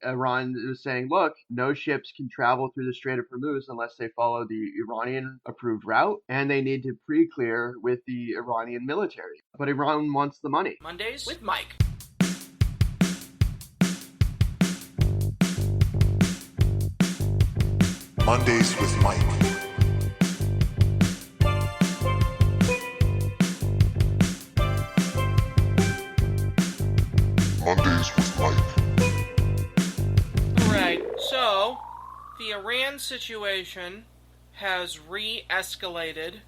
Iran was saying, look, no ships can travel through the Strait of Hormuz unless they follow the Iranian approved route, and they need to pre clear with the Iranian military. But Iran wants the money. Mondays with Mike. Mondays with Mike. Mondays with Mike. Alright, so the Iran situation has re-escalated.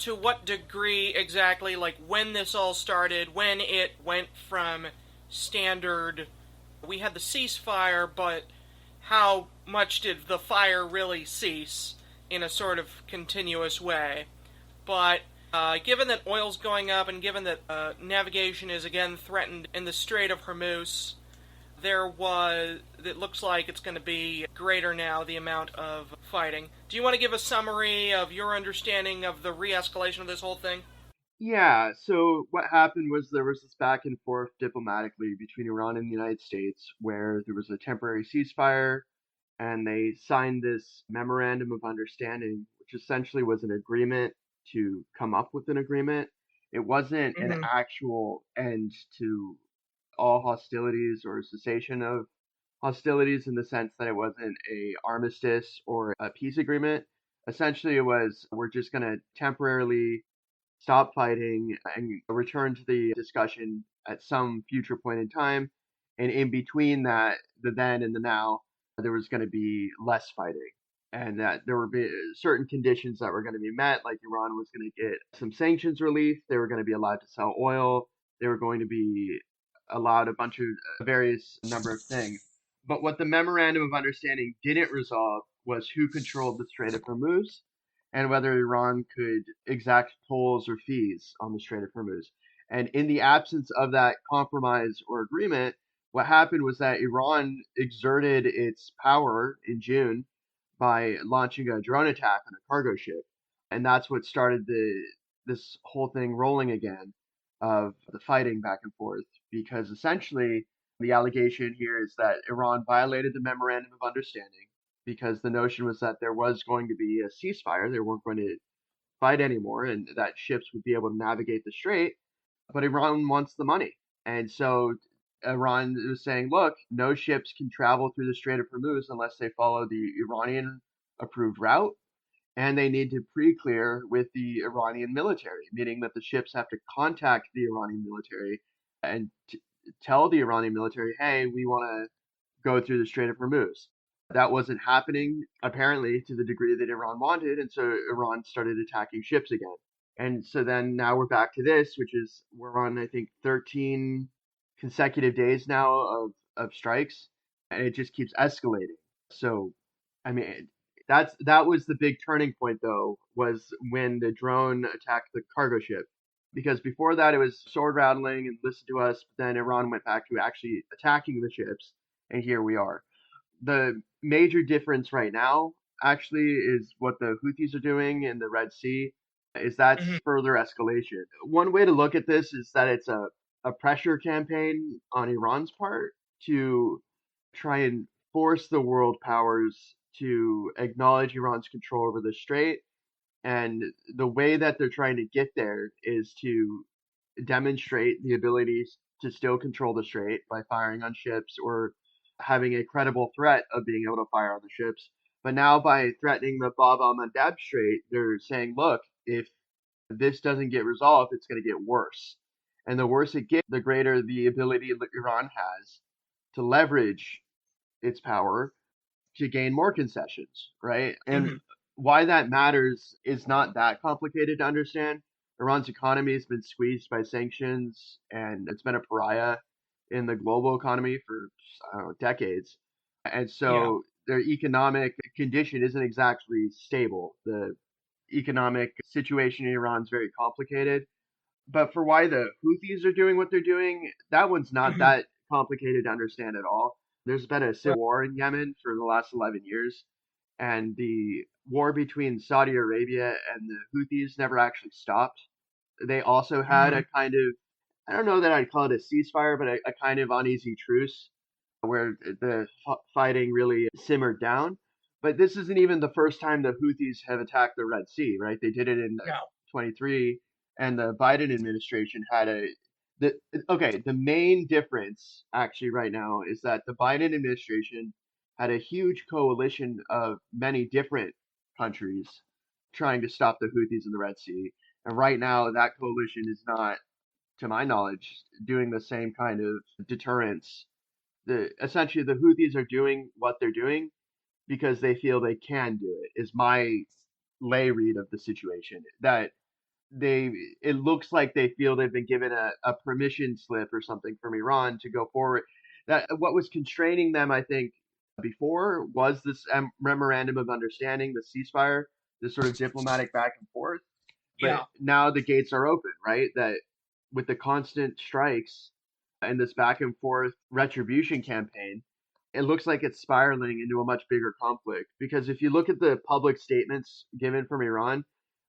To what degree exactly, like when this all started, when it went from standard, we had the ceasefire, but how much did the fire really cease in a sort of continuous way? But given that oil's going up and given that navigation is again threatened in the Strait of Hormuz, it looks like it's going to be greater now, the amount of fighting. Do you want to give a summary of your understanding of the re-escalation of this whole thing? Yeah, so what happened was there was this back and forth diplomatically between Iran and the United States where there was a temporary ceasefire and they signed this memorandum of understanding, which essentially was an agreement to come up with an agreement. It wasn't an Mm-hmm. actual end to all hostilities or cessation of hostilities in the sense that it wasn't a armistice or a peace agreement. Essentially, it was we're just going to temporarily stop fighting and return to the discussion at some future point in time. And in between that, the then and the now, there was going to be less fighting. And that there were certain conditions that were going to be met, like Iran was going to get some sanctions relief. They were going to be allowed to sell oil. They were going to be allowed a bunch of various number of things. But what the memorandum of understanding didn't resolve was who controlled the Strait of Hormuz and whether Iran could exact tolls or fees on the Strait of Hormuz. And in the absence of that compromise or agreement, what happened was that Iran exerted its power in June by launching a drone attack on a cargo ship. And that's what started this whole thing rolling again of the fighting back and forth because essentially the allegation here is that Iran violated the memorandum of understanding because the notion was that there was going to be a ceasefire. They weren't going to fight anymore and that ships would be able to navigate the strait. But Iran wants the money. And so Iran is saying, look, no ships can travel through the Strait of Hormuz unless they follow the Iranian approved route. And they need to pre clear with the Iranian military, meaning that the ships have to contact the Iranian military and tell the Iranian military, hey, we want to go through the Strait of Hormuz. That wasn't happening, apparently, to the degree that Iran wanted, and so Iran started attacking ships again. And so then now we're back to this, which is we're on, I think, 13 consecutive days now of strikes, and it just keeps escalating. So, I mean, that was the big turning point, though, was when the drone attacked the cargo ship. Because before that, it was sword rattling and listen to us. But then Iran went back to actually attacking the ships, and here we are. The major difference right now actually is what the Houthis are doing in the Red Sea. Is that's Mm-hmm. further escalation. One way to look at this is that it's a pressure campaign on Iran's part to try and force the world powers to acknowledge Iran's control over the strait. And the way that they're trying to get there is to demonstrate the ability to still control the strait by firing on ships or having a credible threat of being able to fire on the ships. But now by threatening the Bab al Mandab Strait, they're saying, look, if this doesn't get resolved, it's going to get worse. And the worse it gets, the greater the ability that Iran has to leverage its power to gain more concessions, right? And Mm-hmm. why that matters is not that complicated to understand. Iran's economy has been squeezed by sanctions and it's been a pariah in the global economy for, I don't know, decades. And Yeah. so their economic condition isn't exactly stable. The economic situation in Iran is very complicated. But for why the Houthis are doing what they're doing, that one's not Mm-hmm. that complicated to understand at all. There's been a Right. civil war in Yemen for the last 11 years, and the war between Saudi Arabia and the Houthis never actually stopped. They also had Mm-hmm. a kind of, I don't know that I'd call it a ceasefire, but a kind of uneasy truce where the fighting really simmered down. But this isn't even the first time the Houthis have attacked the Red Sea, right? They did it in No. 23, and the Biden administration had the okay. The main difference actually right now is that the Biden administration had a huge coalition of many different countries trying to stop the Houthis in the Red Sea, and right now that coalition is not, to my knowledge, doing the same kind of deterrence. Essentially the Houthis are doing what they're doing because they feel they can do it. Is my lay read of the situation. That they it looks like they feel they've been given a permission slip or something from Iran to go forward. That what was constraining them, I think, before was this memorandum of understanding, the ceasefire, this sort of diplomatic back and forth. But Yeah. now the gates are open, right? That with the constant strikes and this back and forth retribution campaign, it looks like it's spiraling into a much bigger conflict. Because if you look at the public statements given from Iran,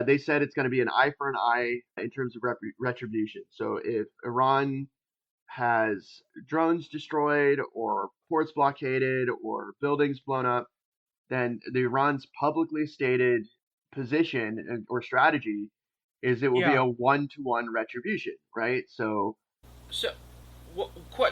they said it's going to be an eye for an eye in terms of retribution. So if Iran has drones destroyed or ports blockaded or buildings blown up, then the Iran's publicly stated position or strategy is it will be Yeah. a one-to-one retribution, right? So So,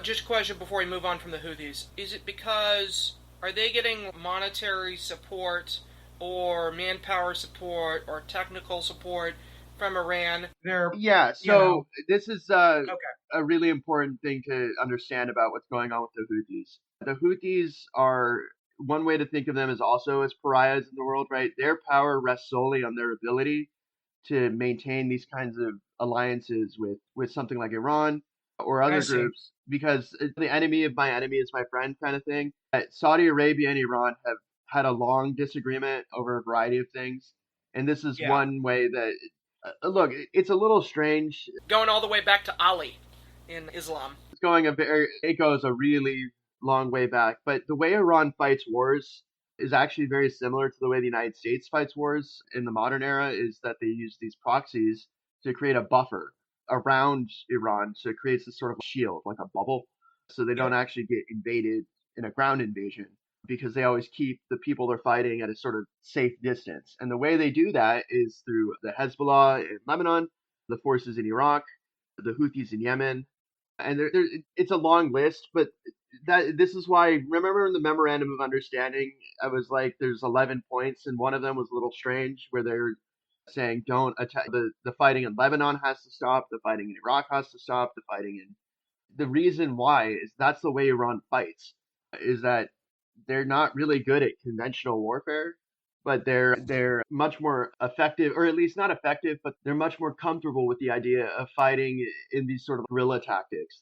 just question before we move on from the Houthis: is it because are they getting monetary support or manpower support or technical support from Iran? yeah, you know, so this is okay. a really important thing to understand about what's going on with the Houthis. The Houthis are, one way to think of them is also as pariahs in the world, right? Their power rests solely on their ability to maintain these kinds of alliances with something like Iran or I other see. groups, because the enemy of my enemy is my friend kind of thing. Saudi Arabia and Iran have had a long disagreement over a variety of things, and this is Yeah. one way that look, it's a little strange. Going all the way back to Ali in Islam. It goes a really long way back, but the way Iran fights wars is actually very similar to the way the United States fights wars in the modern era, is that they use these proxies to create a buffer around Iran. So it creates this sort of shield, like a bubble, so they don't actually get invaded in a ground invasion, because they always keep the people they're fighting at a sort of safe distance. And the way they do that is through the Hezbollah in Lebanon, the forces in Iraq, the Houthis in Yemen, and it's a long list, but this is why, remember in the memorandum of understanding, I was like, there's 11 points, and one of them was a little strange, where they're saying don't attack, the fighting in Lebanon has to stop, the fighting in Iraq has to stop, the fighting in, the reason why is that's the way Iran fights, is that they're not really good at conventional warfare, but they're much more effective, or at least not effective, but they're much more comfortable with the idea of fighting in these sort of guerrilla tactics.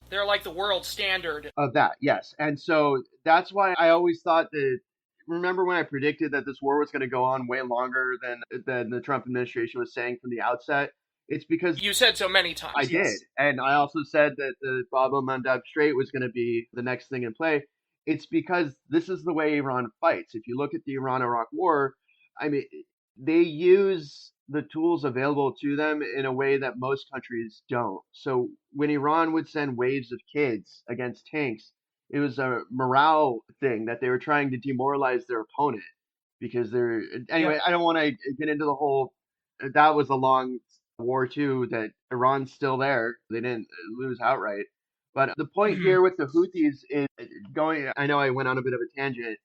They're like the world standard of that, yes. And so that's why I always thought that. Remember when I predicted that this war was going to go on way longer than the Trump administration was saying from the outset? It's because you said so many times. I did, and I also said that the Bab el-Mandab Strait was going to be the next thing in play. It's because this is the way Iran fights. If you look at the Iran-Iraq War, I mean, they use the tools available to them in a way that most countries don't. So when Iran would send waves of kids against tanks, it was a morale thing that they were trying to demoralize their opponent, because they're, anyway, I don't want to get into the whole, that was a long war too, that Iran's still there. They didn't lose outright. But the point here with the Houthis is going, I know I went on a bit of a tangent,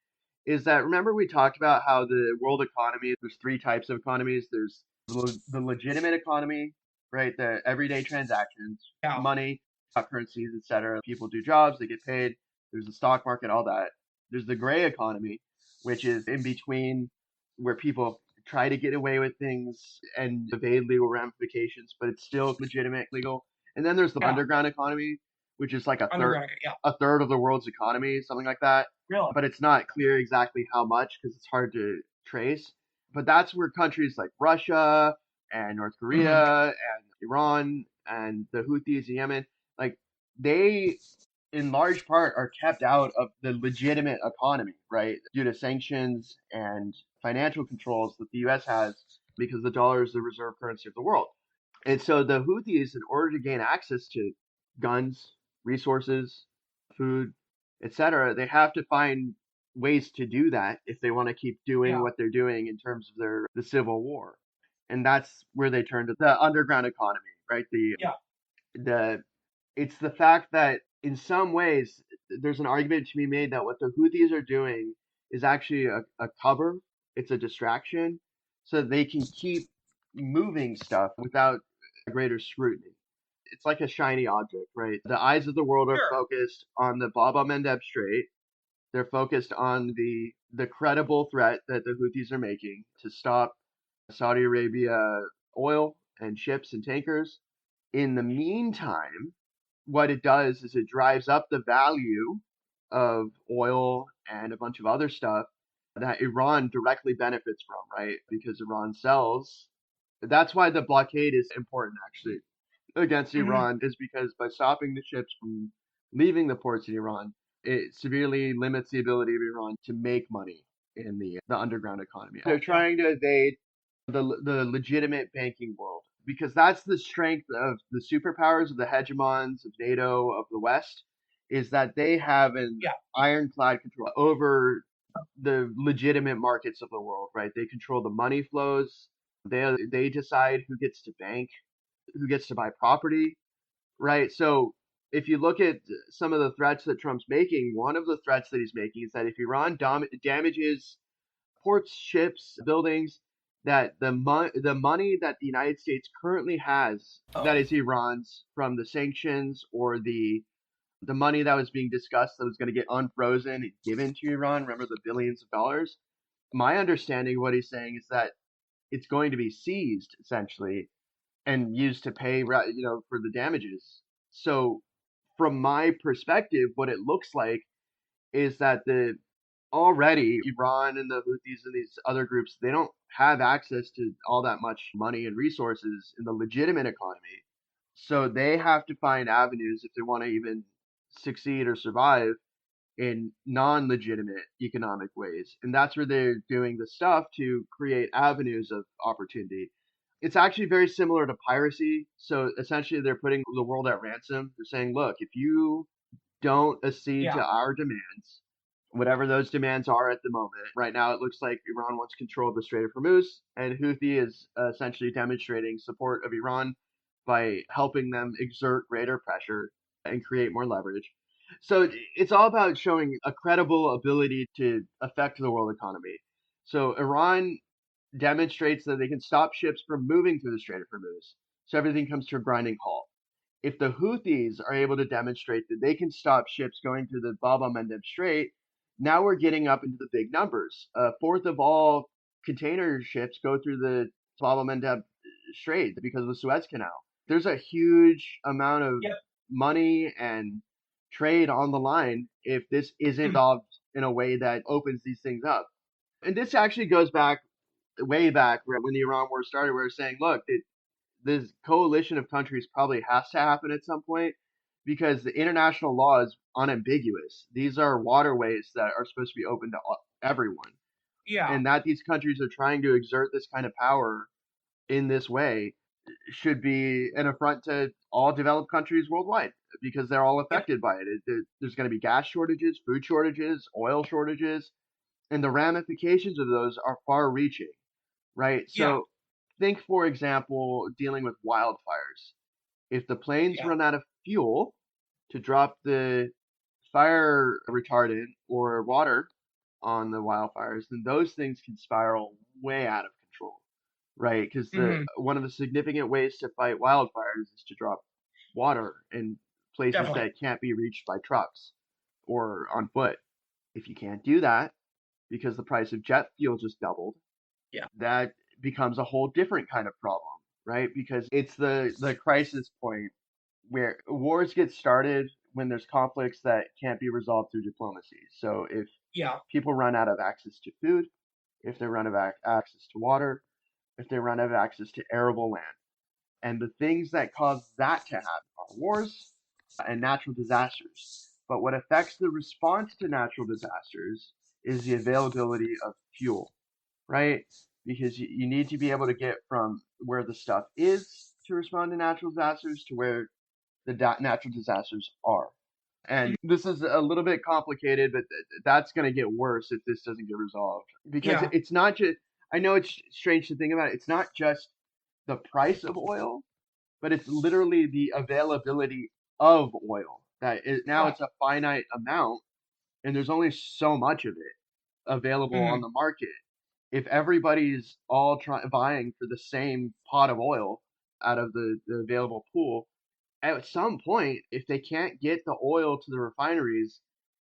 is that, remember we talked about how the world economy, there's three types of economies. There's the legitimate economy, right? The everyday transactions, money, currencies, etc. People do jobs, they get paid. There's the stock market, all that. There's the gray economy, which is in between, where people try to get away with things and evade legal ramifications, but it's still legitimate, legal. And then there's the underground economy, which is like a third of the world's economy, something like that. Really? But it's not clear exactly how much, because it's hard to trace. But that's where countries like Russia and North Korea and Iran and the Houthis in Yemen, like, they in large part are kept out of the legitimate economy, right? Due to sanctions and financial controls that the US has, because the dollar is the reserve currency of the world. And so the Houthis, in order to gain access to guns, resources, food, etc. They have to find ways to do that if they want to keep doing Yeah. what they're doing in terms of the civil war. And that's where they turn to the underground economy, right? Yeah. The it's the fact that in some ways there's an argument to be made that what the Houthis are doing is actually a cover, it's a distraction, so they can keep moving stuff without greater scrutiny. It's like a shiny object, right? The eyes of the world are Sure. focused on the Bab el-Mandeb Strait. They're focused on the credible threat that the Houthis are making to stop Saudi Arabia oil and ships and tankers. In the meantime, what it does is it drives up the value of oil and a bunch of other stuff that Iran directly benefits from, right? Because Iran sells. That's why the blockade is important, actually, against Iran, is because by stopping the ships from leaving the ports in Iran, it severely limits the ability of Iran to make money in the underground economy. They're trying to evade the legitimate banking world because that's the strength of the superpowers, of the hegemons, of NATO, of the West, is that they have an ironclad control over the legitimate markets of the world, right? They control the money flows. They decide who gets to bank, who gets to buy property, right? So if you look at some of the threats that Trump's making, one of the threats that he's making is that if Iran damages ports, ships, buildings, that the money that the United States currently has, that is Iran's, from the sanctions or the money that was being discussed that was going to get unfrozen and given to Iran, remember the billions of dollars? My understanding of what he's saying is that it's going to be seized essentially and used to pay, for the damages. So from my perspective, what it looks like is that already Iran and the Houthis and these other groups, they don't have access to all that much money and resources in the legitimate economy. So they have to find avenues if they want to even succeed or survive in non-legitimate economic ways. And that's where they're doing the stuff to create avenues of opportunity. It's actually very similar to piracy. So essentially they're putting the world at ransom. They're saying, look, if you don't accede to our demands, whatever those demands are at the moment. Right now, it looks like Iran wants control of the Strait of Hormuz, and Houthi is essentially demonstrating support of Iran by helping them exert greater pressure and create more leverage. So it's all about showing a credible ability to affect the world economy. So Iran demonstrates that they can stop ships from moving through the Strait of Hormuz. So everything comes to a grinding halt. If the Houthis are able to demonstrate that they can stop ships going through the Bab el-Mandeb Strait, now we're getting up into the big numbers. A fourth of all container ships go through the Bab el-Mandeb Strait because of the Suez Canal. There's a huge amount of money and trade on the line if this isn't solved in a way that opens these things up. And this actually goes back way back when the Iran war started, where we're saying, look, this coalition of countries probably has to happen at some point because the international law is unambiguous. These are waterways that are supposed to be open to everyone. Yeah. And that these countries are trying to exert this kind of power in this way should be an affront to all developed countries worldwide because they're all affected by it. There's going to be gas shortages, food shortages, oil shortages, and the ramifications of those are far reaching, right? So think, for example, dealing with wildfires. If the planes run out of fuel to drop the fire retardant or water on the wildfires, then those things can spiral way out of control, right? Because one of the significant ways to fight wildfires is to drop water in places that can't be reached by trucks or on foot. If you can't do that because the price of jet fuel just doubled, that becomes a whole different kind of problem, right? Because it's the crisis point where wars get started when there's conflicts that can't be resolved through diplomacy. So if people run out of access to food, if they run out of access to water, if they run out of access to arable land, and the things that cause that to happen are wars and natural disasters. But what affects the response to natural disasters is the availability of fuel, right? Because you need to be able to get from where the stuff is to respond to natural disasters to where the natural disasters are. And this is a little bit complicated, but that's going to get worse if this doesn't get resolved. Because Yeah. it's not just, I know it's strange to think about it, it's not just the price of oil, but it's literally the availability of oil. Now Right. it's a finite amount, and there's only so much of it available on Mhm. the market. If everybody's all vying for the same pot of oil out of the available pool, at some point, if they can't get the oil to the refineries,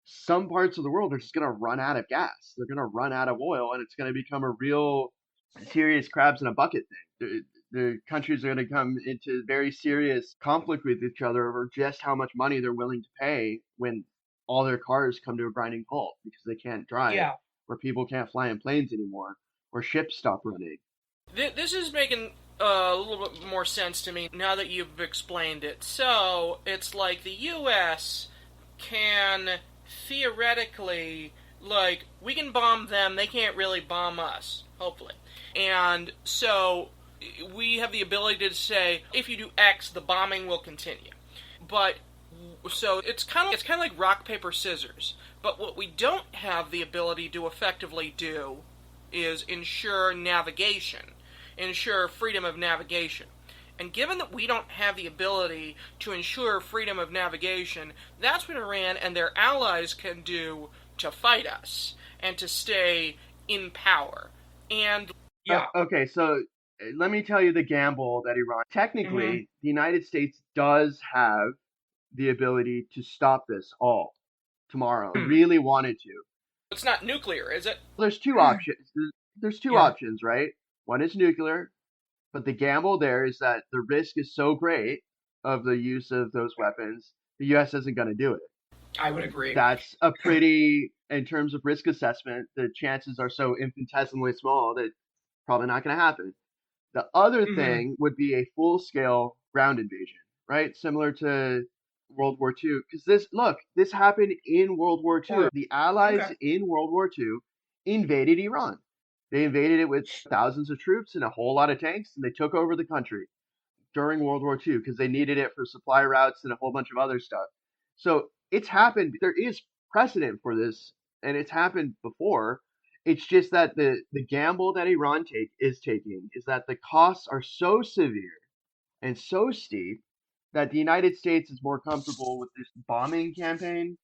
some parts of the world are just going to run out of gas. They're going to run out of oil, and it's going to become a real serious crabs in a bucket thing. The countries are going to come into very serious conflict with each other over just how much money they're willing to pay when all their cars come to a grinding halt because they can't drive, Yeah. or people can't fly in planes anymore, or ships stop running. This is making a little bit more sense to me now that you've explained it. So, it's like the U.S. can theoretically, like, we can bomb them, they can't really bomb us, hopefully. And so, we have the ability to say, if you do X, the bombing will continue. But so it's kind of like rock paper scissors. But what we don't have the ability to effectively do is ensure navigation, ensure freedom of navigation. And given that we don't have the ability to ensure freedom of navigation, that's what Iran and their allies can do to fight us and to stay in power. And Yeah. Okay, so let me tell you the gamble that Iran. Mhm. Technically, the United States does have the ability to stop this all tomorrow. Hmm. Really wanted to. it's not nuclear, is it? There's two options. There's two Yeah. options, right? One is nuclear, but the gamble there is that the risk is so great of the use of those weapons, the U.S. isn't going to do it. I would agree. That's a pretty, in terms of risk assessment, the chances are so infinitesimally small that probably not going to happen. The other Mhm. thing would be a full-scale ground invasion, right? Similar to World War II. Because this happened in World War II. Or The Allies okay. in World War II invaded Iran. They invaded it with thousands of troops and a whole lot of tanks, and they took over the country during World War II because they needed it for supply routes and a whole bunch of other stuff. So it's happened. There is precedent for this, and it's happened before. It's just that the gamble that Iran is taking is that the costs are so severe and so steep that the United States is more comfortable with this bombing campaign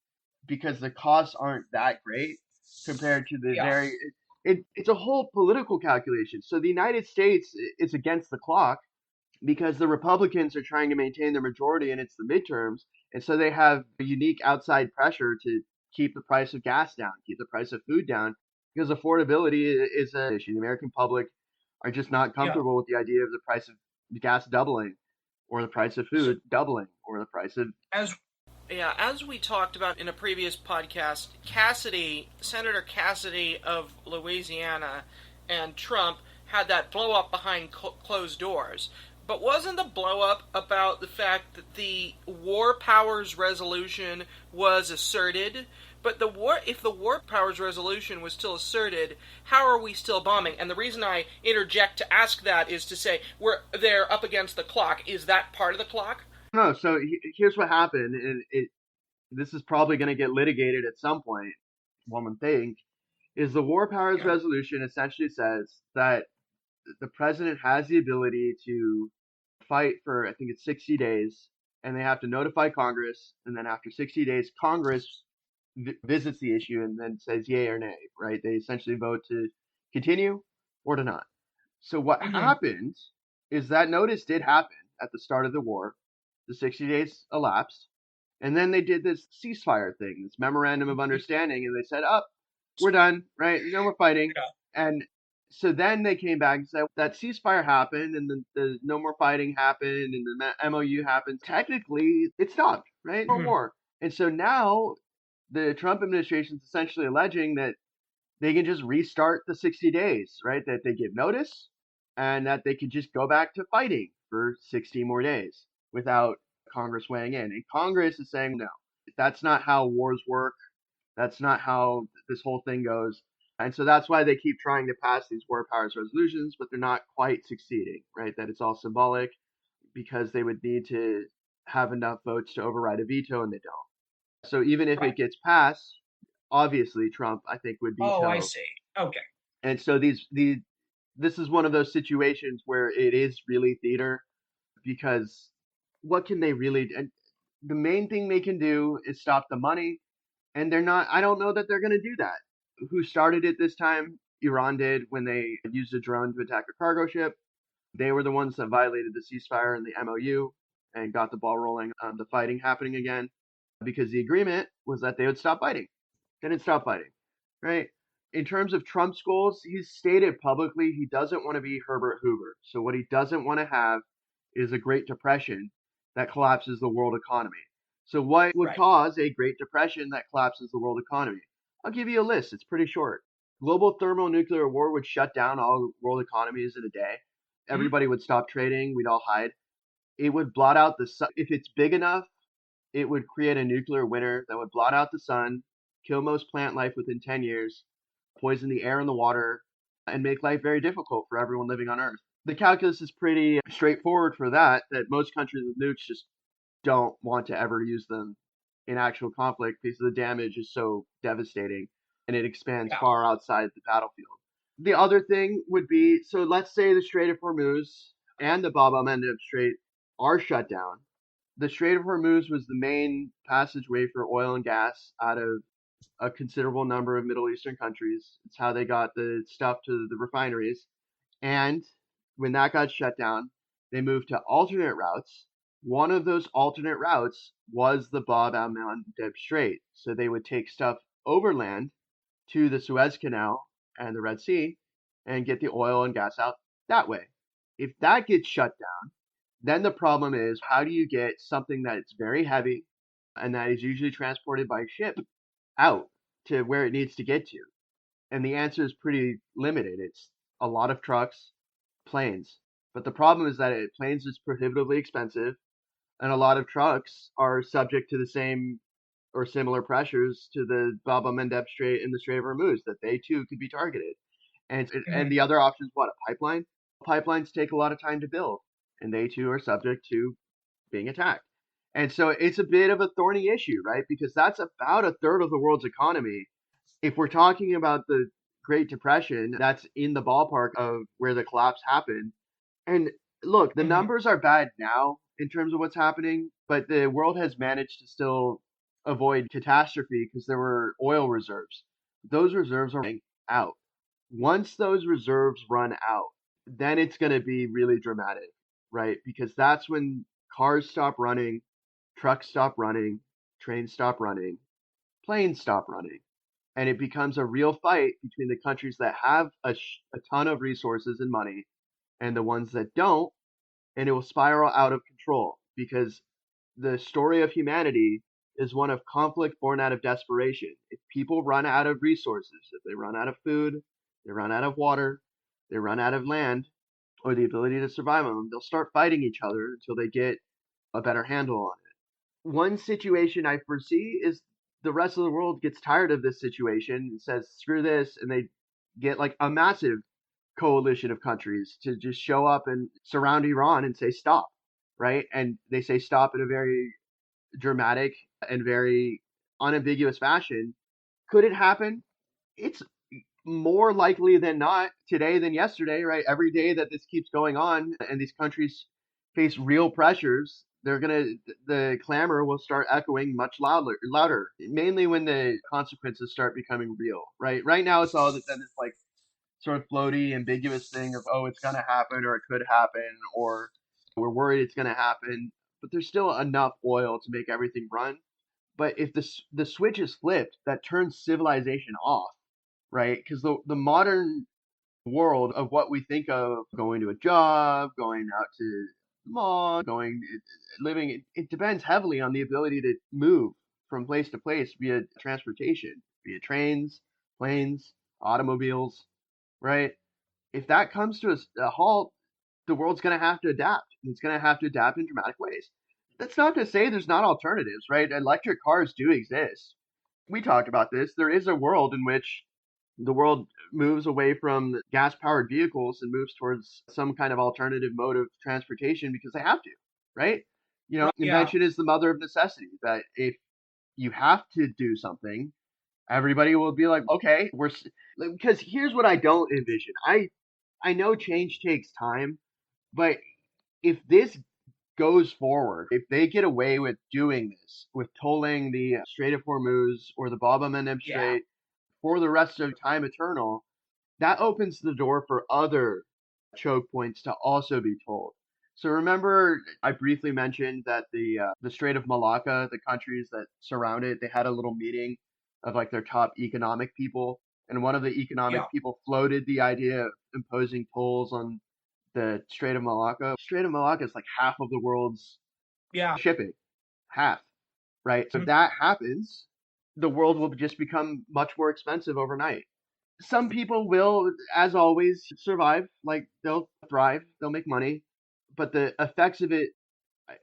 because the costs aren't that great compared to the Yeah. it's a whole political calculation. So the United States is against the clock because the Republicans are trying to maintain their majority and it's the midterms, and so they have a unique outside pressure to keep the price of gas down, keep the price of food down, because affordability is an issue. The American public are just not Yeah. comfortable with the idea of the price of gas doubling, or the price of So food doubling, or the price of as Yeah, as we talked about in a previous podcast, Senator Cassidy of Louisiana, and Trump had that blow up behind closed doors. But wasn't the blow up about the fact that the War Powers Resolution was asserted? But if the War Powers Resolution was still asserted, how are we still bombing? And the reason I interject to ask that is to say they're up against the clock. Is that part of the clock? no. So here's what happened, and this is probably going to get litigated at some point. One would think is the War Powers yeah. Resolution essentially says that the president has the ability to fight for, I think it's 60 days, and they have to notify Congress, and then after 60 days, Congress visits the issue and then says yay or nay, right? They essentially vote to continue or to not. So what Mhm. happened is that notice did happen at the start of the war. The 60 days elapsed, and then they did this ceasefire thing, this memorandum of understanding, and they said, "Up, we're done, right? No more fighting." Yeah. And so then they came back and said that ceasefire happened, and the no more fighting happened, and the MOU happened. Technically, it stopped, right? No Mhm. more. And so now the Trump administration is essentially alleging that they can just restart the 60 days, right? That they give notice and that they could just go back to fighting for 60 more days without Congress weighing in. And Congress is saying, no, that's not how wars work. That's not how this whole thing goes. And so that's why they keep trying to pass these war powers resolutions, but they're not quite succeeding, right? That it's all symbolic because they would need to have enough votes to override a veto, and they don't. So even if Right. it gets passed, obviously Trump, I think, would Oh, I veto. see. Okay. And so this is one of those situations where it is really theater, because what can they really? And the main thing they can do is stop the money, and they're not. I don't know that they're going to do that. Who started it this time? Iran did when they used a drone to attack a cargo ship. They were the ones that violated the ceasefire and the MOU and got the ball rolling on the fighting happening again, because the agreement was that they would stop fighting. They didn't stop fighting, right? In terms of Trump's goals, he's stated publicly he doesn't want to be Herbert Hoover. So what he doesn't want to have is a Great Depression that collapses the world economy. So what would Right. cause a Great Depression that collapses the world economy? I'll give you a list. It's pretty short. Global thermonuclear war would shut down all world economies in a day. Mhm. Everybody would stop trading. We'd all hide. It would blot out the sun. If it's big enough, it would create a nuclear winter that would blot out the sun, kill most plant life within 10 years, poison the air and the water, and make life very difficult for everyone living on Earth. The calculus is pretty straightforward for that most countries with nukes just don't want to ever use them in actual conflict because the damage is so devastating and it expands Yeah. far outside the battlefield. The other thing would be, so let's say the Strait of Hormuz and the Bab el-Mandeb Strait are shut down. The Strait of Hormuz was the main passageway for oil and gas out of a considerable number of Middle Eastern countries. It's how they got the stuff to the refineries. And when that got shut down, they moved to alternate routes. One of those alternate routes was the Bab el Mandeb Strait. So they would take stuff overland to the Suez Canal and the Red Sea and get the oil and gas out that way. If that gets shut down, then the problem is, how do you get something that is very heavy and that is usually transported by ship out to where it needs to get to? And the answer is pretty limited. It's a lot of trucks, planes. But the problem is that planes is prohibitively expensive, and a lot of trucks are subject to the same or similar pressures to the Bab el-Mandeb Strait and the Strait of Hormuz, that they too could be targeted. And Mhm. the other option is what? A pipeline? Pipelines take a lot of time to build, and they too are subject to being attacked. And so it's a bit of a thorny issue, right? Because that's about a third of the world's economy. If we're talking about the Great Depression, that's in the ballpark of where the collapse happened. And look, the Mhm. numbers are bad now in terms of what's happening, but the world has managed to still avoid catastrophe because there were oil reserves. Those reserves are running out. Once those reserves run out, then it's going to be really dramatic, right? Because that's when cars stop running, trucks stop running, trains stop running, planes stop running. And it becomes a real fight between the countries that have a ton of resources and money and the ones that don't, and it will spiral out of control because the story of humanity is one of conflict born out of desperation. If people run out of resources, if they run out of food, they run out of water, they run out of land, or the ability to survive on them, they'll start fighting each other until they get a better handle on it. One situation I foresee is the rest of the world gets tired of this situation and says, screw this, and they get like a massive coalition of countries to just show up and surround Iran and say stop, right? And they say stop in a very dramatic and very unambiguous fashion. Could it happen? It's more likely than not today than yesterday, right? Every day that this keeps going on and these countries face real pressures, the clamor will start echoing much louder, mainly when the consequences start becoming real, right? Right now, it's all then this like sort of floaty, ambiguous thing of, oh, it's gonna happen or it could happen or we're worried it's gonna happen, but there's still enough oil to make everything run. But if the switch is flipped, that turns civilization off, right? Because the modern world of what we think of going to a job, going out to the mall, living, it depends heavily on the ability to move from place to place via transportation, via trains, planes, automobiles, right? If that comes to a halt, the world's going to have to adapt. It's going to have to adapt in dramatic ways. That's not to say there's not alternatives, right? Electric cars do exist. We talked about this. There is a world in which the world moves away from gas powered vehicles and moves towards some kind of alternative mode of transportation because they have to, right? Right. Yeah. Invention is the mother of necessity. That if you have to do something, everybody will be like, okay, because here's what I don't envision. I know change takes time, but if this goes forward, if they get away with doing this, with tolling the Strait of Hormuz or the Bab el-Mandeb Strait for the rest of time eternal, that opens the door for other choke points to also be tolled. So remember, I briefly mentioned that the Strait of Malacca, the countries that surround it, they had a little meeting of like their top economic people, and one of the economic people floated the idea of imposing tolls on the Strait of Malacca. Strait of Malacca is like half of the world's shipping, half, right? So if that happens, the world will just become much more expensive overnight. Some people will, as always, survive. Like they'll thrive, they'll make money, but the effects of it,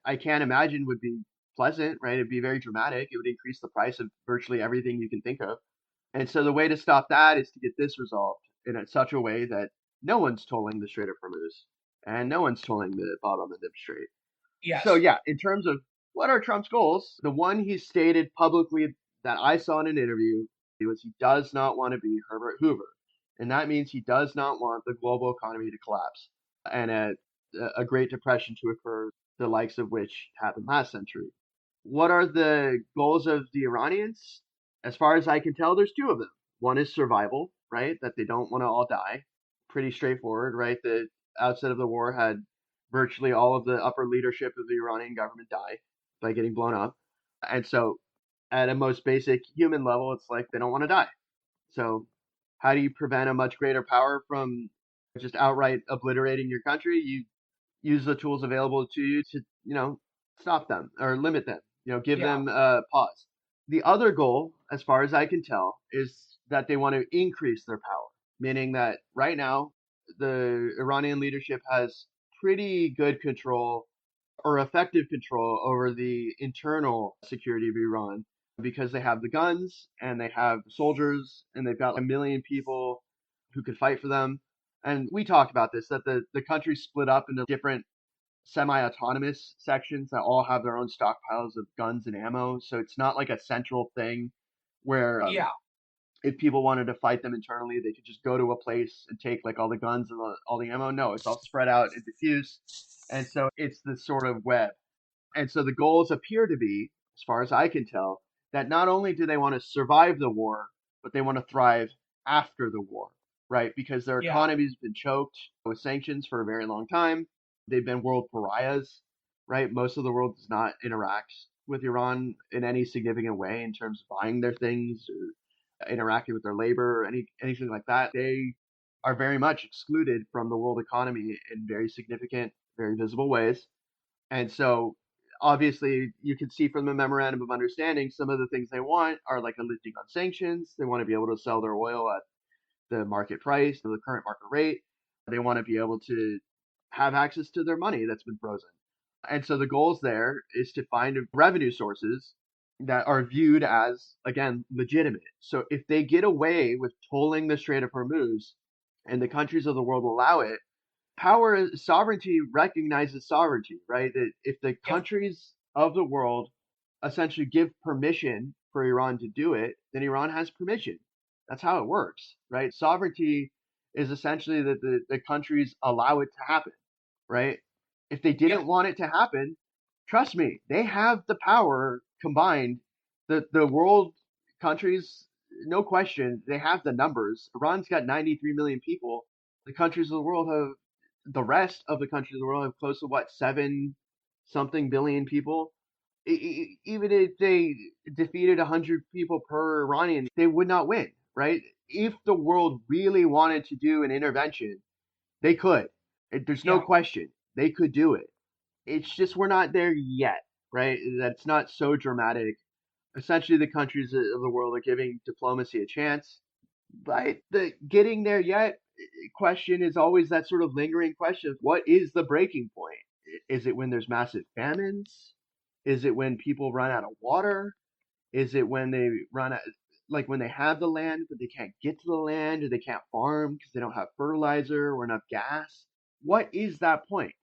I can't imagine would be pleasant, right? It'd be very dramatic. It would increase the price of virtually everything you can think of. And so the way to stop that is to get this resolved in such a way that no one's tolling the Strait of Hormuz and no one's tolling the Bab el-Mandeb Strait. So yeah, in terms of what are Trump's goals, the one he stated publicly that I saw in an interview was he does not want to be Herbert Hoover. And that means he does not want the global economy to collapse and a Great Depression to occur, the likes of which happened last century. What are the goals of the Iranians? As far as I can tell, there's two of them. One is survival, right? That they don't want to all die. Pretty straightforward, right? The outset of the war had virtually all of the upper leadership of the Iranian government die by getting blown up. And so at a most basic human level, it's like they don't want to die. So how do you prevent a much greater power from just outright obliterating your country? You use the tools available to you to, stop them or limit them, give them a pause. The other goal, as far as I can tell, is that they want to increase their power, meaning that right now the Iranian leadership has pretty good control or effective control over the internal security of Iran because they have the guns and they have soldiers and they've got 1 million people who could fight for them. And we talked about this, that the country's split up into different semi-autonomous sections that all have their own stockpiles of guns and ammo. So it's not like a central thing where if people wanted to fight them internally, they could just go to a place and take like all the guns and all the ammo. No, it's all spread out and diffused. And so it's this sort of web. And so the goals appear to be, as far as I can tell, that not only do they want to survive the war, but they want to thrive after the war, right? Because their economy's been choked with sanctions for a very long time. They've been world pariahs, right? Most of the world does not interact with Iran in any significant way in terms of buying their things or interacting with their labor or anything like that. They are very much excluded from the world economy in very significant, very visible ways. And so obviously you can see from the memorandum of understanding, some of the things they want are like a lifting on sanctions. They want to be able to sell their oil at the market price, the current market rate. They want to be able to have access to their money that's been frozen. And so the goals there is to find revenue sources that are viewed as, again, legitimate. So if they get away with tolling the Strait of Hormuz and the countries of the world allow it, sovereignty recognizes sovereignty, right? That if the countries of the world essentially give permission for Iran to do it, then Iran has permission. That's how it works, right? Sovereignty is essentially that the countries allow it to happen, right? If they didn't want it to happen, trust me, they have the power combined. The world countries, no question, they have the numbers. Iran's got 93 million people. The countries of the world have, the rest of the countries of the world have close to 7-something billion people. Even if they defeated 100 people per Iranian, they would not win, right? If the world really wanted to do an intervention, they could. There's no question. They could do it. It's just we're not there yet, right? That's not so dramatic. Essentially, the countries of the world are giving diplomacy a chance. But the getting there yet question is always that sort of lingering question of what is the breaking point? Is it when there's massive famines? Is it when people run out of water? Is it when they run out, like when they have the land, but they can't get to the land or they can't farm because they don't have fertilizer or enough gas? What is that point?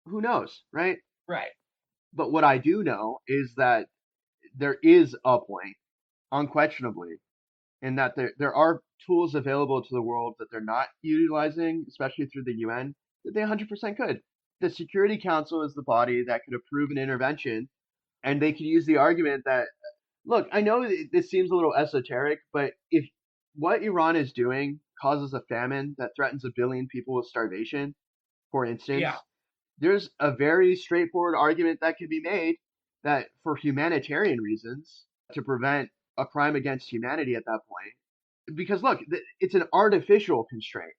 Who knows, right? Right. But what I do know is that there is a point, unquestionably, in that there are tools available to the world that they're not utilizing, especially through the UN, that they 100% could. The Security Council is the body that could approve an intervention, and they could use the argument that, look, I know this seems a little esoteric, but if what Iran is doing causes a famine that threatens 1 billion people with starvation, for instance, Yeah. there's a very straightforward argument that can be made that for humanitarian reasons, to prevent a crime against humanity at that point, because look, it's an artificial constraint.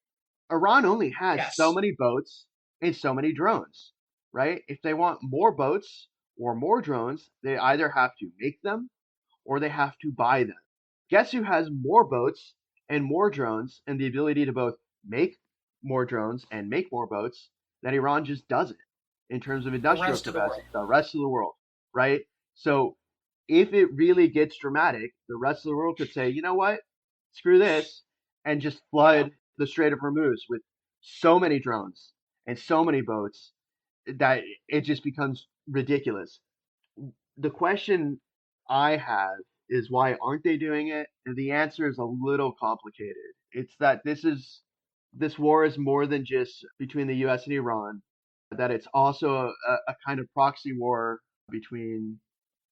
Iran only has Yes. so many boats and so many drones, right? If they want more boats or more drones, they either have to make them or they have to buy them. Guess who has more boats and more drones and the ability to both make more drones and make more boats that Iran just doesn't in terms of industrial rest of the capacity? world. The rest of the world, right? So if it really gets dramatic, the rest of the world could say, you know what, screw this, and just flood the Strait of Hormuz with so many drones and so many boats that it just becomes ridiculous. The question I have is, why aren't they doing it? And the answer is a little complicated. It's that this war is more than just between the US and Iran, that it's also a kind of proxy war between,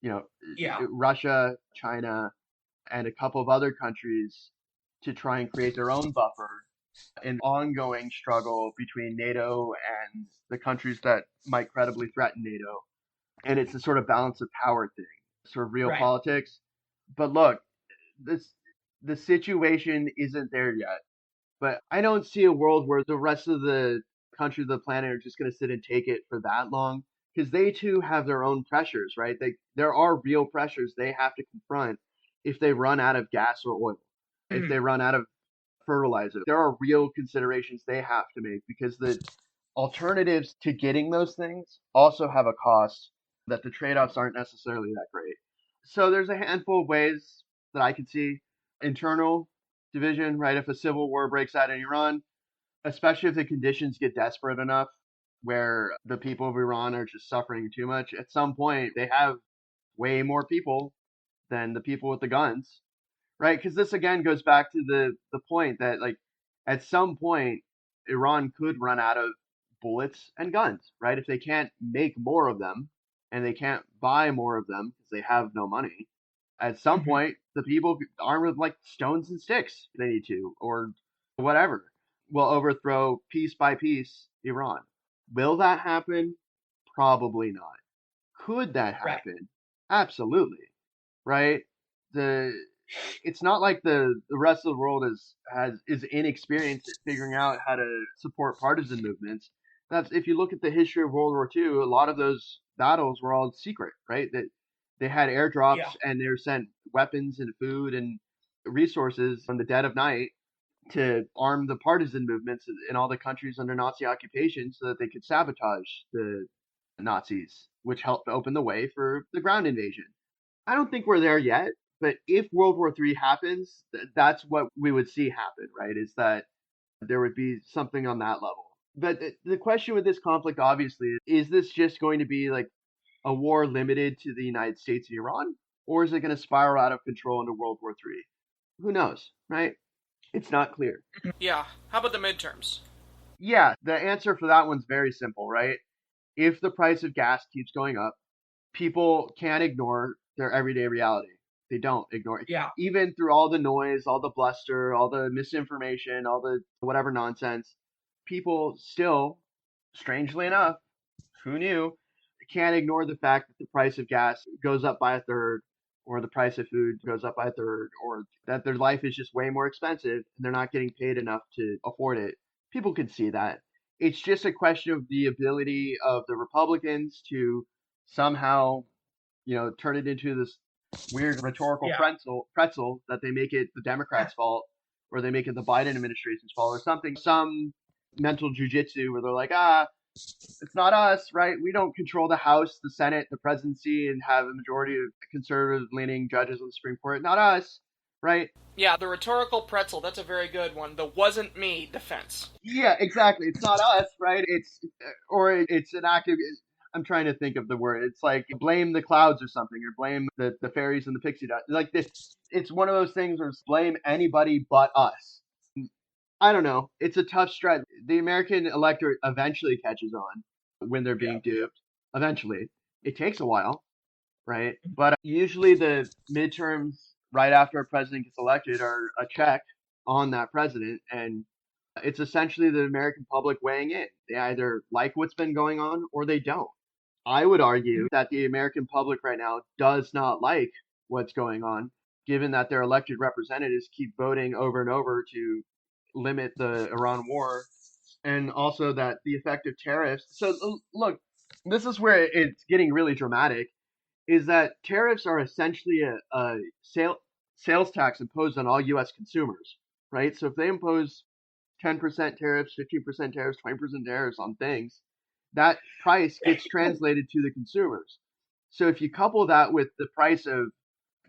you know, Yeah. Russia, China, and a couple of other countries to try and create their own buffer, an ongoing struggle between NATO and the countries that might credibly threaten NATO. And it's a sort of balance of power thing, sort of real Right. politics. But look, the situation isn't there yet. But I don't see a world where the rest of the countries of the planet are just going to sit and take it for that long, because they too have their own pressures, right? There are real pressures they have to confront if they run out of gas or oil, if they run out of fertilizer. There are real considerations they have to make, because the alternatives to getting those things also have a cost that the trade-offs aren't necessarily that great. So there's a handful of ways that I can see internal division, right? If a civil war breaks out in Iran, especially if the conditions get desperate enough where the people of Iran are just suffering too much, at some point they have way more people than the people with the guns, right? Because this again goes back to the point that, like, at some point Iran could run out of bullets and guns, right? If they can't make more of them and they can't buy more of them because they have no money, at some point the people armed with like stones and sticks, if they need to, or whatever, will overthrow piece by piece Iran. Will that happen? Probably not. Could that Right. happen? Absolutely. Right? It's not like the rest of the world is inexperienced at figuring out how to support partisan movements. That's, if you look at the history of World War II, a lot of those battles were all secret, right? That they had airdrops Yeah. and they were sent weapons and food and resources in the dead of night to arm the partisan movements in all the countries under Nazi occupation so that they could sabotage the Nazis, which helped open the way for the ground invasion. I don't think we're there yet, but if World War III happens, that's what we would see happen, right? Is that there would be something on that level. But the question with this conflict, obviously, is this just going to be like a war limited to the United States and Iran, or is it going to spiral out of control into World War III? Who knows, right? It's not clear. Yeah. How about the midterms? Yeah, the answer for that one's very simple, right? If the price of gas keeps going up, people can't ignore their everyday reality. They don't ignore it. Yeah. Even through all the noise, all the bluster, all the misinformation, all the whatever nonsense, people still, strangely enough, who knew, can't ignore the fact that the price of gas goes up by a third, or the price of food goes up by a third, or that their life is just way more expensive and they're not getting paid enough to afford it. People can see that. It's just a question of the ability of the Republicans to somehow, turn it into this weird rhetorical Yeah. pretzel that they make it the Democrats' fault, or they make it the Biden administration's fault, or something, some mental jujitsu where they're like, it's not us, right? We don't control the House, the Senate, the presidency, and have a majority of conservative-leaning judges on the Supreme Court. Not us, right? Yeah, the rhetorical pretzel, that's a very good one. The wasn't me defense. Yeah, exactly. It's not us, right? It's an act of, I'm trying to think of the word. It's like blame the clouds or something, or blame the fairies and the pixie dust. Like this, it's one of those things where it's blame anybody but us. I don't know. It's a tough stretch. The American electorate eventually catches on when they're being duped. Eventually, it takes a while, right? But usually the midterms right after a president gets elected are a check on that president, and it's essentially the American public weighing in. They either like what's been going on or they don't. I would argue that the American public right now does not like what's going on, given that their elected representatives keep voting over and over to limit the Iran war, and also that the effect of tariffs. So, look, this is where it's getting really dramatic, is that tariffs are essentially a sales tax imposed on all U.S. consumers, right? So if they impose 10% tariffs, 15% tariffs, 20% tariffs on things, that price gets translated to the consumers. So if you couple that with the price of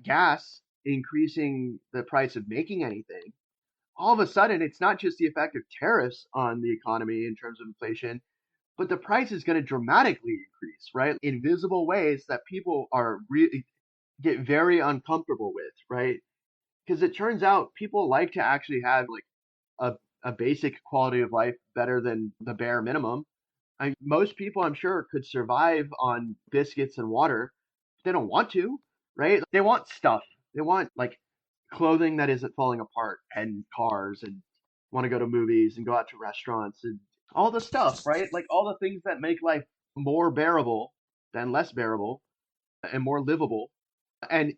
gas increasing the price of making anything, all of a sudden it's not just the effect of tariffs on the economy in terms of inflation, but the price is going to dramatically increase, right? In visible ways that people are really get very uncomfortable with, right? Because it turns out people like to actually have like a basic quality of life better than the bare minimum. Most people, I'm sure, could survive on biscuits and water. But they don't want to, right? They want stuff. They want like clothing that isn't falling apart and cars and want to go to movies and go out to restaurants and all the stuff, right? Like all the things that make life more bearable than less bearable and more livable. And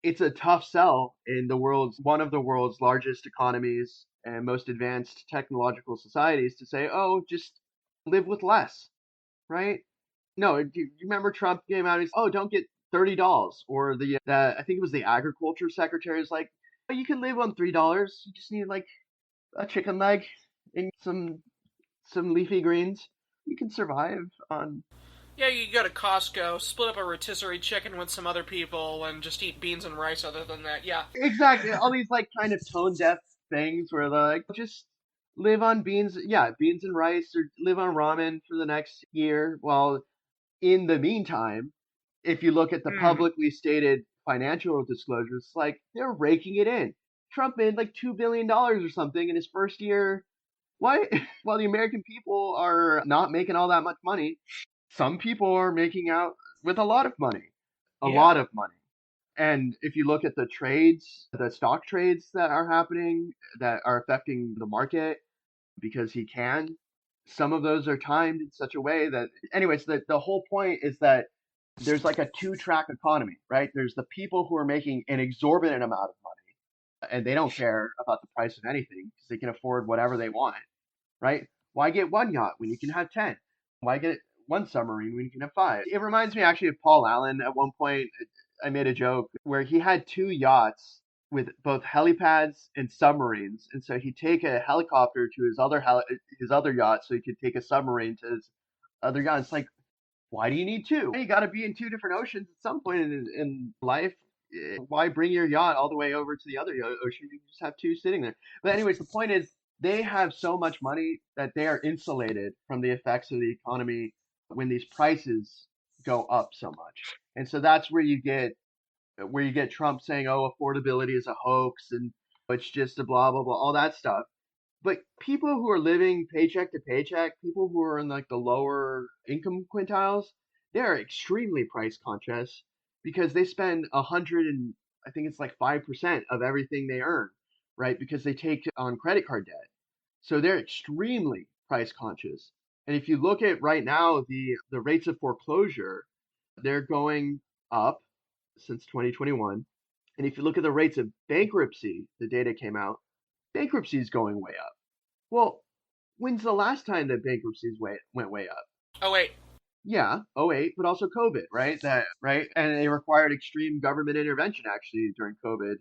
it's a tough sell in one of the world's largest economies and most advanced technological societies to say, oh, just live with less, right? No, do you remember Trump came out and he's, oh, don't get $30, or I think it was the agriculture secretary is like, oh, you can live on $3. You just need like a chicken leg and some leafy greens. You can survive on. Yeah, you go to Costco, split up a rotisserie chicken with some other people, and just eat beans and rice other than that. Yeah. Exactly. All these like kind of tone deaf things where they're like, just live on beans, yeah, beans and rice, or live on ramen for the next year. Well, in the meantime, if you look at the publicly stated financial disclosures, like they're raking it in. Trump made like $2 billion or something in his first year. Why? While the American people are not making all that much money, some people are making out with a lot of money. A lot of money. And if you look at the trades, the stock trades that are happening that are affecting the market because he can, some of those are timed in such a way that, anyways, the whole point is that there's like a two-track economy, right? There's the people who are making an exorbitant amount of money and they don't care about the price of anything because they can afford whatever they want, right? Why get one yacht when you can have 10? Why get one submarine when you can have 5? It reminds me actually of Paul Allen. At one point, I made a joke where he had 2 yachts with both helipads and submarines, and so he'd take a helicopter to his other yacht, so he could take a submarine to his other yacht. It's like, why do you need 2? You got to be in 2 different oceans at some point in life. Why bring your yacht all the way over to the other ocean? You just have 2 sitting there. But anyways, the point is they have so much money that they are insulated from the effects of the economy when these prices go up so much. And so that's where you get Trump saying, "Oh, affordability is a hoax and it's just a blah blah blah," all that stuff. But people who are living paycheck to paycheck, people who are in like the lower income quintiles, they're extremely price conscious because they spend 100 and I think it's like 5% of everything they earn, right? Because they take on credit card debt. So they're extremely price conscious. And if you look at right now the rates of foreclosure, they're going up since 2021. And if you look at the rates of bankruptcy, the data came out, bankruptcy is going way up. Well, when's the last time that bankruptcies went way up? Oh, wait. Yeah, '08, but also COVID, right? And they required extreme government intervention actually during COVID,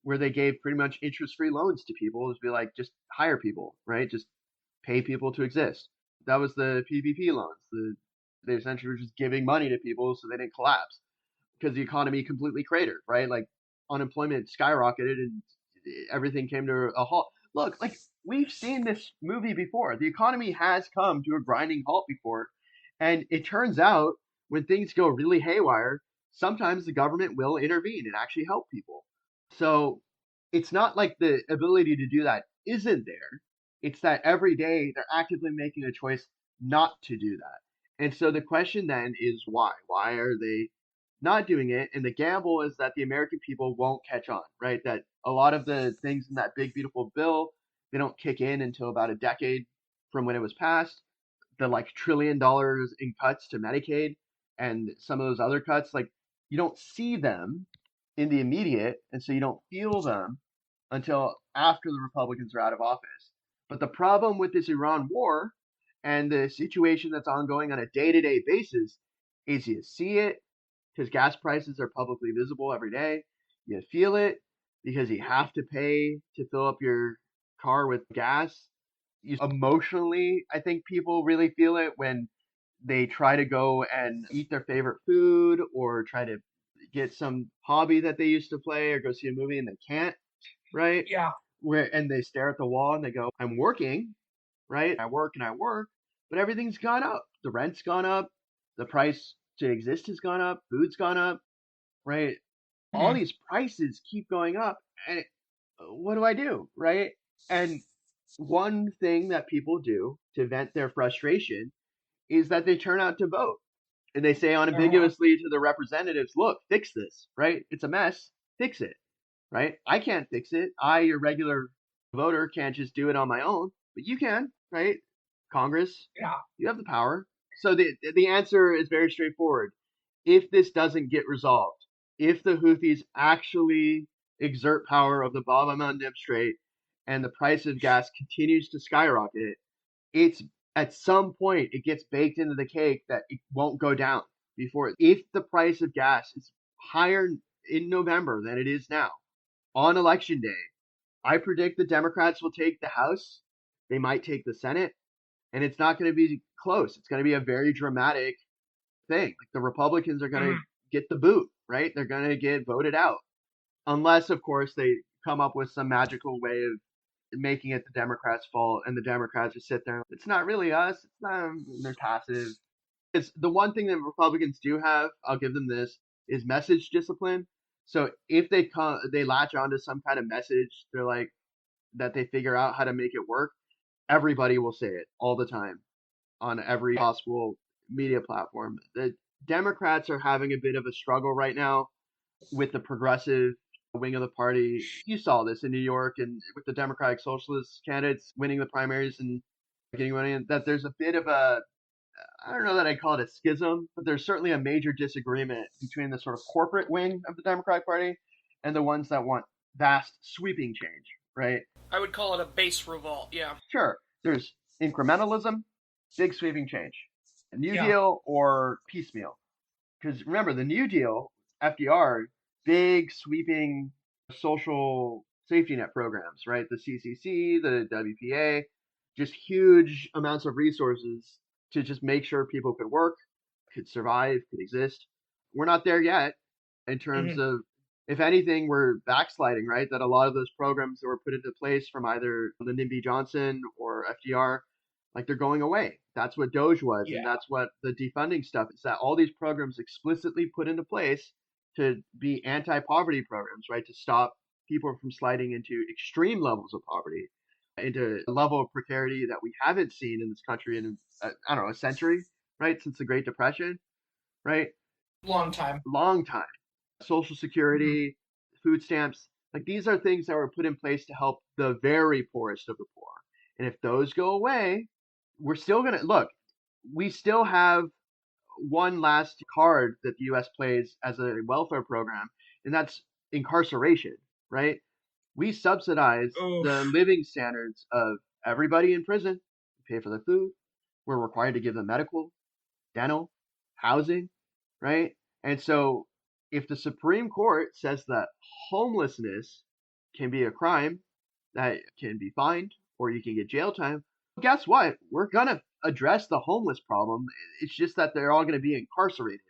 where they gave pretty much interest-free loans to people to be like, just hire people, right? Just pay people to exist. That was the PPP loans. They essentially were just giving money to people so they didn't collapse because the economy completely cratered, right? Like unemployment skyrocketed and everything came to a halt. Look, like we've seen this movie before. The economy has come to a grinding halt before. And it turns out when things go really haywire, sometimes the government will intervene and actually help people. So it's not like the ability to do that isn't there. It's that every day they're actively making a choice not to do that. And so the question then is why? Why are they not doing it? And the gamble is that the American people won't catch on, right? That a lot of the things in that big, beautiful bill, they don't kick in until about a decade from when it was passed. The like $1 trillion in cuts to Medicaid and some of those other cuts, like you don't see them in the immediate, and so you don't feel them until after the Republicans are out of office. But the problem with this Iran war and the situation that's ongoing on a day-to-day basis is you see it because gas prices are publicly visible every day. You feel it because you have to pay to fill up your car with gas. Emotionally, I think people really feel it when they try to go and eat their favorite food or try to get some hobby that they used to play or go see a movie and they can't, right? Yeah. And they stare at the wall and they go, I'm working, right? I work and I work, but everything's gone up. The rent's gone up. The price to exist has gone up. Food's gone up, right? All these prices keep going up. And what do I do, right? And one thing that people do to vent their frustration is that they turn out to vote. And they say unambiguously to the representatives, look, fix this, right? It's a mess. Fix it, right? I can't fix it. I, your regular voter, can't just do it on my own, but you can, right? Congress, Yeah. you have the power. So the answer is very straightforward. If this doesn't get resolved, if the Houthis actually exert power of the Bab el-Mandeb Strait and the price of gas continues to skyrocket, it's at some point it gets baked into the cake that it won't go down before. If the price of gas is higher in November than it is now on election day, I predict the Democrats will take the House. They might take the Senate, and it's not going to be close. It's going to be a very dramatic thing. Like the Republicans are going to get the boot, right? They're going to get voted out. Unless, of course, they come up with some magical way of making it the Democrats' fault, and the Democrats just sit there. It's not really us. It's not. They're passive. It's the one thing that Republicans do have. I'll give them this is message discipline. So if they latch onto some kind of message, they're like that they figure out how to make it work. Everybody will say it all the time on every possible media platform. The Democrats are having a bit of a struggle right now with the progressive wing of the party. You saw this in New York and with the Democratic Socialist candidates winning the primaries and getting money. And that there's a bit of a, I don't know that I'd call it a schism, but there's certainly a major disagreement between the sort of corporate wing of the Democratic Party and the ones that want vast sweeping change, right? I would call it a base revolt, yeah. Sure. There's incrementalism, big sweeping change. A New Deal or piecemeal. Because remember, the New Deal, FDR, big sweeping social safety net programs, right? The CCC, the WPA, just huge amounts of resources to just make sure people could work, could survive, could exist. We're not there yet in terms of, if anything, we're backsliding, right? That a lot of those programs that were put into place from either Lyndon B. Johnson or FDR, like they're going away. That's what Doge was, and that's what the defunding stuff is. That all these programs explicitly put into place to be anti-poverty programs, right? To stop people from sliding into extreme levels of poverty, into a level of precarity that we haven't seen in this country in, I don't know, a century, right? Since the Great Depression, right? Long time. Long time. Social Security, food stamps, like these are things that were put in place to help the very poorest of the poor. And if those go away, we're still going to look, we still have one last card that the U.S. plays as a welfare program, and that's incarceration, right? We subsidize the living standards of everybody in prison. We pay for their food. We're required to give them medical, dental, housing, right? And so if the Supreme Court says that homelessness can be a crime that can be fined or you can get jail time, guess what? We're going to address the homeless problem. It's just that they're all going to be incarcerated,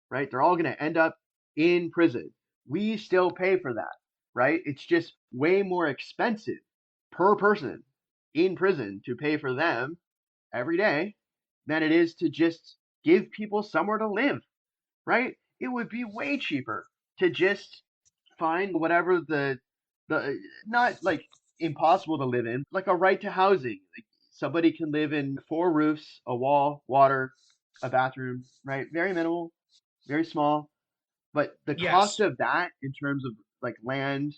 right? They're all going to end up in prison. We still pay for that, right? It's just way more expensive per person in prison to pay for them every day than it is to just give people somewhere to live, right? It would be way cheaper to just find whatever the not like impossible to live in, like a right to housing. Like somebody can live in 4 roofs, a wall, water, a bathroom, right? Very minimal, very small. But the cost Yes. of that in terms of like land,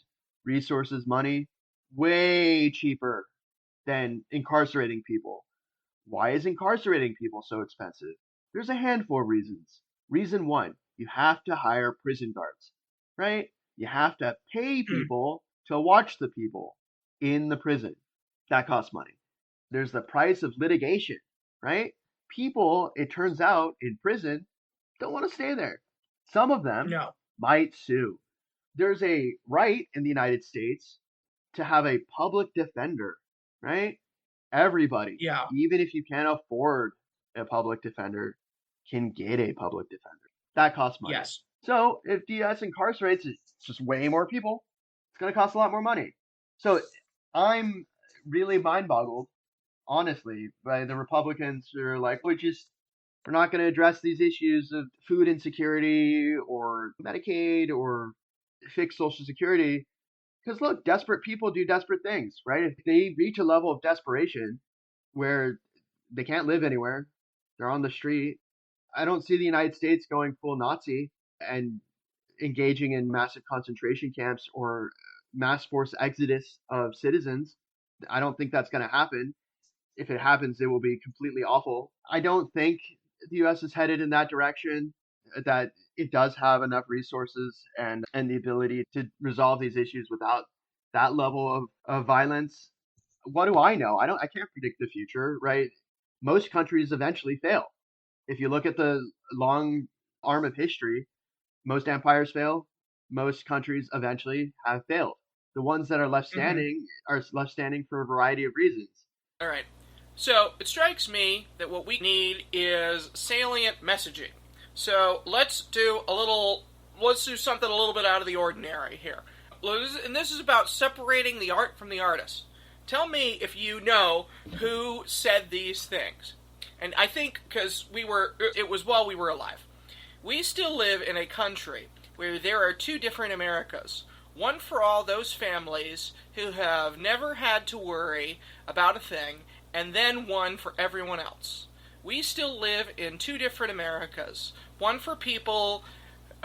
resources, money, way cheaper than incarcerating people. Why is incarcerating people so expensive? There's a handful of reasons. Reason one, you have to hire prison guards, right? You have to pay people to watch the people in the prison. That costs money. There's the price of litigation, right? People, it turns out, in prison don't want to stay there. Some of them No. might sue. There's a right in the United States to have a public defender, right? Everybody, Yeah. even if you can't afford a public defender, can get a public defender. That costs money. Yes. So if the US incarcerates just way more people, it's going to cost a lot more money. So I'm really mind boggled, honestly, by the Republicans who are like, we're not going to address these issues of food insecurity or Medicaid or fix Social Security. Because look, desperate people do desperate things, right? If they reach a level of desperation where they can't live anywhere, they're on the street. I don't see the United States going full Nazi and engaging in massive concentration camps or mass force exodus of citizens. I don't think that's going to happen. If it happens, it will be completely awful. I don't think the U.S. is headed in that direction, that it does have enough resources and the ability to resolve these issues without that level of violence. What do I know? I can't predict the future, right? Most countries eventually fail. If you look at the long arm of history, most empires fail. Most countries eventually have failed. The ones that are left standing are left standing for a variety of reasons. All right. So it strikes me that what we need is salient messaging. So let's do something a little bit out of the ordinary here. And this is about separating the art from the artist. Tell me if you know who said these things. And I think because it was while we were alive. We still live in a country where there are two different Americas. One for all those families who have never had to worry about a thing, and then one for everyone else. We still live in two different Americas. One for people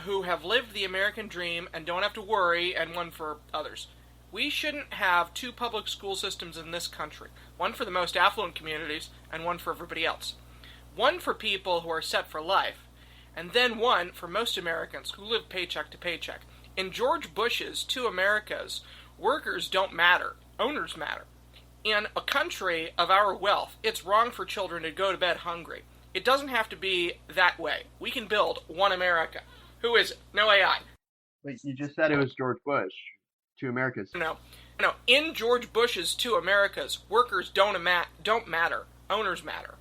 who have lived the American dream and don't have to worry, and one for others. We shouldn't have two public school systems in this country. One for the most affluent communities, and one for everybody else. One for people who are set for life, and then one for most Americans who live paycheck to paycheck. In George Bush's Two Americas, workers don't matter, owners matter. In a country of our wealth, it's wrong for children to go to bed hungry. It doesn't have to be that way. We can build one America. Who is it? No AI. Wait, you just said it was George Bush. Two Americas. No. In George Bush's Two Americas, workers don't matter, owners matter.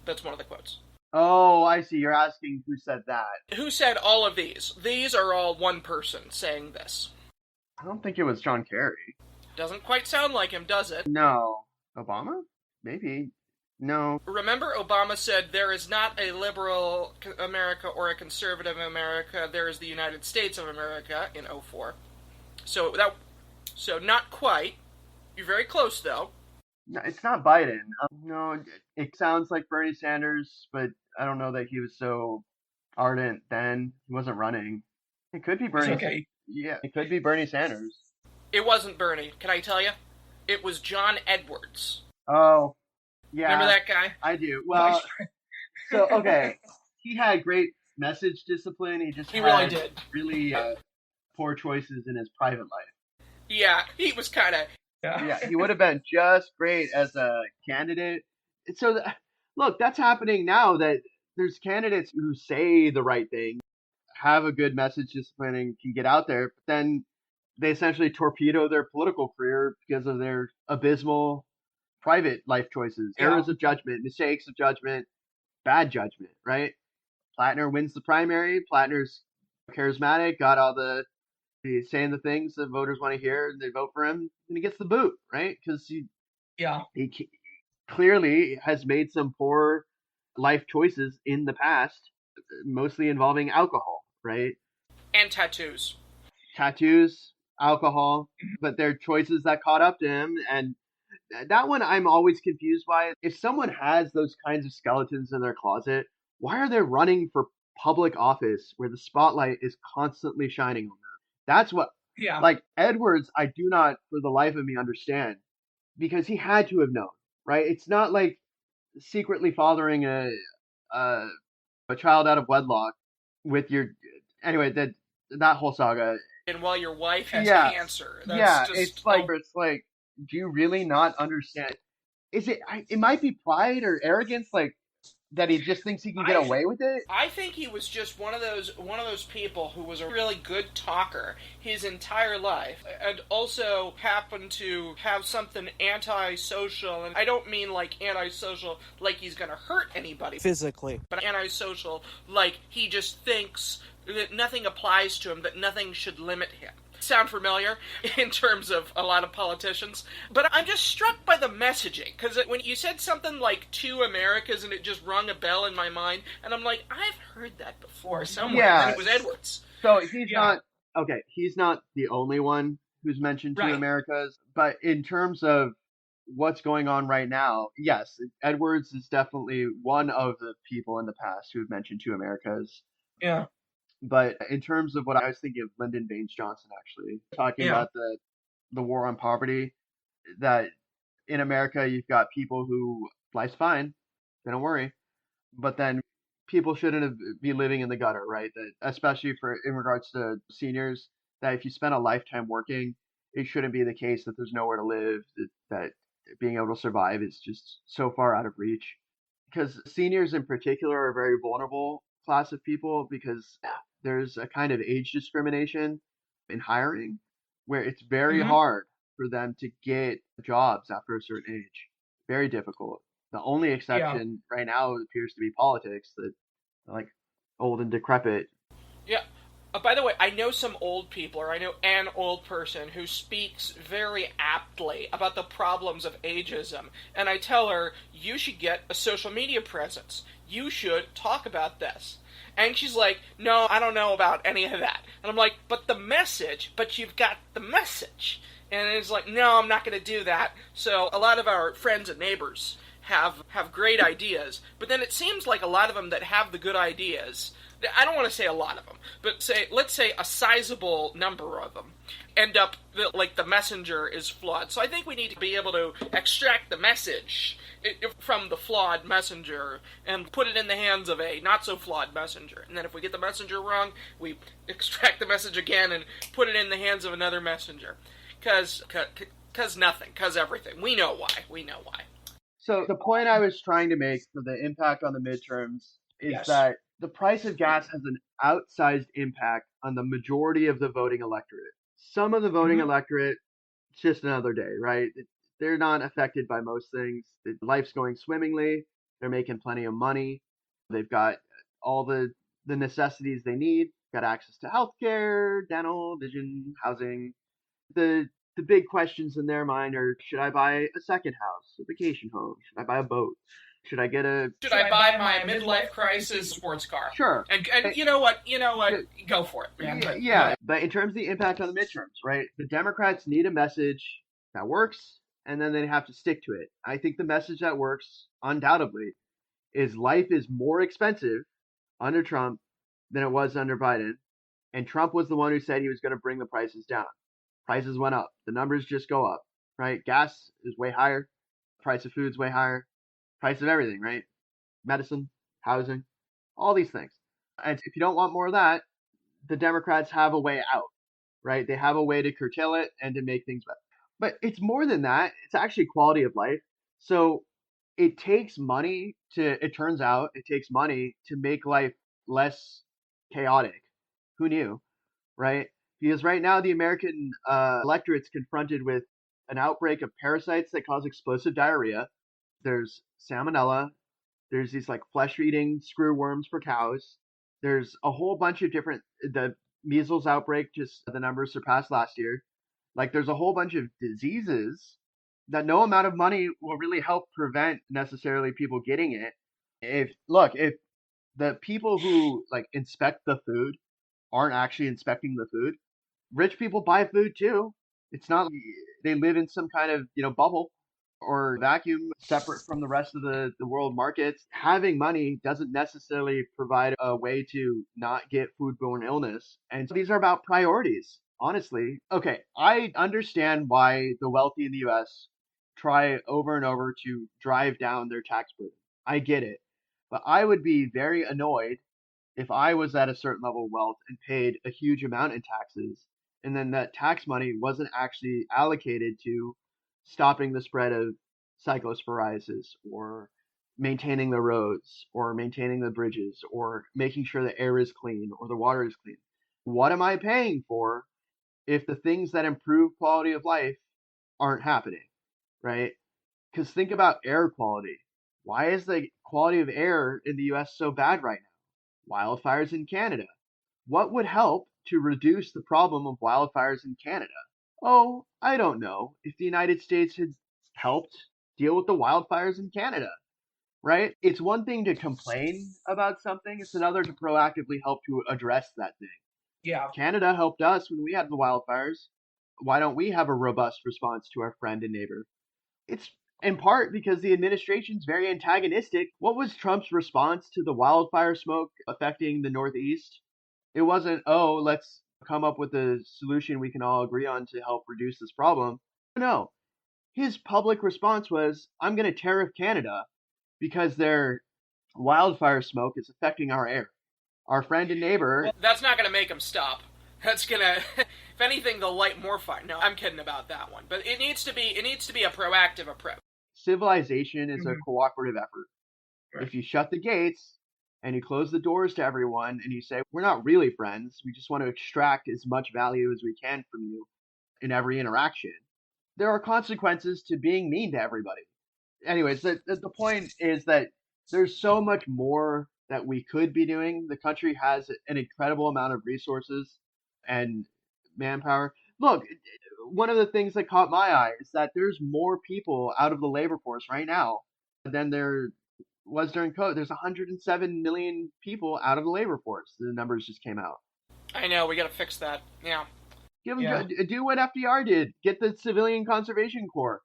That's one of the quotes. Oh, I see. You're asking who said that. Who said all of these? These are all one person saying this. I don't think it was John Kerry. Doesn't quite sound like him, does it? No. Obama? Maybe. No. Remember, Obama said there is not a liberal America or a conservative America. There is the United States of America in 2004. So not quite. You're very close, though. No, it's not Biden. No, it sounds like Bernie Sanders, but I don't know that he was so ardent then. He wasn't running. It could be Bernie. It's okay. Yeah, it could be Bernie Sanders. It wasn't Bernie. Can I tell you? It was John Edwards. Oh, yeah. Remember that guy? I do. Well, so, okay. He had great message discipline. He really did. Really poor choices in his private life. Yeah, he was kind of... Yeah, he would have been just great as a candidate. So, look, that's happening now, that there's candidates who say the right thing, have a good message discipline, and can get out there, but then they essentially torpedo their political career because of their abysmal private life choices, errors of judgment, mistakes of judgment, bad judgment, right? Plattner wins the primary. Plattner's charismatic, got all he's saying the things that voters want to hear, and they vote for him, and he gets the boot, right? Because he clearly has made some poor life choices in the past, mostly involving alcohol, right? And tattoos. Tattoos, alcohol, but they're choices that caught up to him. And that one I'm always confused by. If someone has those kinds of skeletons in their closet, why are they running for public office where the spotlight is constantly shining on them? That's what, Yeah. like Edwards, I do not for the life of me understand, because he had to have known, right? It's not like secretly fathering a, a child out of wedlock with your, anyway, that whole saga. And while your wife has Yeah. cancer. That's Yeah, just, it's like, do you really not understand? Is it? It might be pride or arrogance, like that he just thinks he can get away with it. I think he was just one of those people who was a really good talker his entire life, and also happened to have something antisocial. And I don't mean like antisocial like he's gonna hurt anybody physically, but antisocial like he just thinks that nothing applies to him, that nothing should limit him. Sound familiar in terms of a lot of politicians? But I'm just struck by the messaging, because when you said something like two Americas and it just rung a bell in my mind, and I'm like, I've heard that before somewhere. Yeah. And it was Edwards. So he's not okay. He's not the only one who's mentioned two Right. Americas, but in terms of what's going on right now, yes, Edwards is definitely one of the people in the past who have mentioned two Americas. Yeah. But in terms of what I was thinking of, Lyndon Baines Johnson actually talking about the war on poverty, that in America you've got people who life's fine, they don't worry, but then people shouldn't be living in the gutter, right? That especially for in regards to seniors, that if you spend a lifetime working, it shouldn't be the case that there's nowhere to live, that being able to survive is just so far out of reach. Because seniors in particular are a very vulnerable class of people, because there's a kind of age discrimination in hiring where it's very hard for them to get jobs after a certain age. Very difficult. The only exception right now appears to be politics, that like old and decrepit. Yeah. By the way, I know some old people, or I know an old person who speaks very aptly about the problems of ageism. And I tell her, you should get a social media presence. You should talk about this. And she's like, no, I don't know about any of that. And I'm like, but you've got the message. And it's like, no, I'm not going to do that. So a lot of our friends and neighbors have great ideas, but then it seems like a lot of them that have the good ideas, I don't want to say a lot of them, but let's say a sizable number of them end up like the messenger is flawed. So I think we need to be able to extract the message from the flawed messenger and put it in the hands of a not so flawed messenger. And then if we get the messenger wrong, we extract the message again and put it in the hands of another messenger. Cause everything. We know why. So the point I was trying to make for the impact on the midterms is that the price of gas has an outsized impact on the majority of the voting electorate. Some of the voting electorate, it's just another day, right? They're not affected by most things. Life's going swimmingly. They're making plenty of money. They've got all the necessities they need. Got access to healthcare, dental, vision, housing. The big questions in their mind are, should I buy a second house, a vacation home? Should I buy a boat? Should I buy my midlife crisis sports car? Sure. And you know what? Go for it, man. Yeah. But in terms of the impact on the midterms, right? The Democrats need a message that works, and then they have to stick to it. I think the message that works, undoubtedly, is life is more expensive under Trump than it was under Biden. And Trump was the one who said he was going to bring the prices down. Prices went up. The numbers just go up, right? Gas is way higher. Price of food's way higher. Price of everything, right? Medicine, housing, all these things. And if you don't want more of that, the Democrats have a way out, right? They have a way to curtail it and to make things better. But it's more than that. It's actually quality of life. So it takes money it turns out it takes money to make life less chaotic. Who knew, right? Because right now the American electorate's confronted with an outbreak of parasites that cause explosive diarrhea. There's salmonella. There's these like flesh-eating screwworms for cows. There's a whole bunch of the measles outbreak, just the numbers surpassed last year. Like there's a whole bunch of diseases that no amount of money will really help prevent necessarily people getting it. If the people who like inspect the food aren't actually inspecting the food, rich people buy food too. It's not they live in some kind of, bubble or vacuum separate from the rest of the world markets. Having money doesn't necessarily provide a way to not get foodborne illness. And so these are about priorities, honestly. Okay, I understand why the wealthy in the US try over and over to drive down their tax burden. I get it. But I would be very annoyed if I was at a certain level of wealth and paid a huge amount in taxes, and then that tax money wasn't actually allocated to stopping the spread of cyclosporiasis or maintaining the roads or maintaining the bridges or making sure the air is clean or the water is clean. What am I paying for if the things that improve quality of life aren't happening, right? Because think about air quality. Why is the quality of air in the US so bad right now? Wildfires in Canada. What would help to reduce the problem of wildfires in Canada? Oh, I don't know. If the United States had helped deal with the wildfires in Canada, right? It's one thing to complain about something, it's another to proactively help to address that thing. Yeah. Canada helped us when we had the wildfires. Why don't we have a robust response to our friend and neighbor? It's in part because the administration's very antagonistic. What was Trump's response to the wildfire smoke affecting the Northeast? It wasn't, oh, let's come up with a solution we can all agree on to help reduce this problem. No. His public response was, I'm going to tariff Canada because their wildfire smoke is affecting our air. Our friend and neighbor. Well, that's not going to make them stop. That's gonna, if anything, they'll light more fire. No, I'm kidding about that one. But it needs to be a proactive approach. Civilization is a cooperative effort. Right. If you shut the gates and you close the doors to everyone and you say, we're not really friends, we just want to extract as much value as we can from you in every interaction, there are consequences to being mean to everybody. Anyways, the point is that there's so much more that we could be doing. The country has an incredible amount of resources and manpower. Look, one of the things that caught my eye is that there's more people out of the labor force right now than there was during COVID. There's 107 million people out of the labor force. The numbers just came out. I know, we gotta fix that. Yeah. Do what FDR did. Get the Civilian Conservation Corps.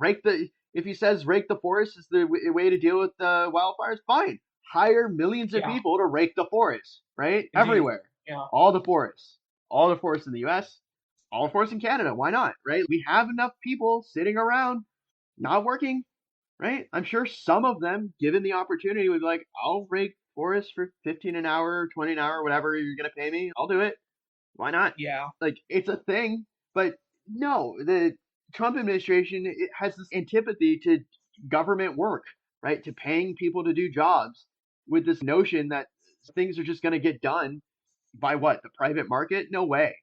If he says rake the forest is the way to deal with the wildfires, fine. Hire millions of people to rake the forest, right? Indeed. Everywhere. Yeah. All the forests in the U.S., all the forests in Canada. Why not, right? We have enough people sitting around not working, right? I'm sure some of them, given the opportunity, would be like, I'll rake forests for 15 an hour, 20 an hour, whatever you're going to pay me. I'll do it. Why not? Yeah. Like, it's a thing. But no, the Trump administration has this antipathy to government work, right? To paying people to do jobs with this notion that things are just going to get done by what? The private market? No way,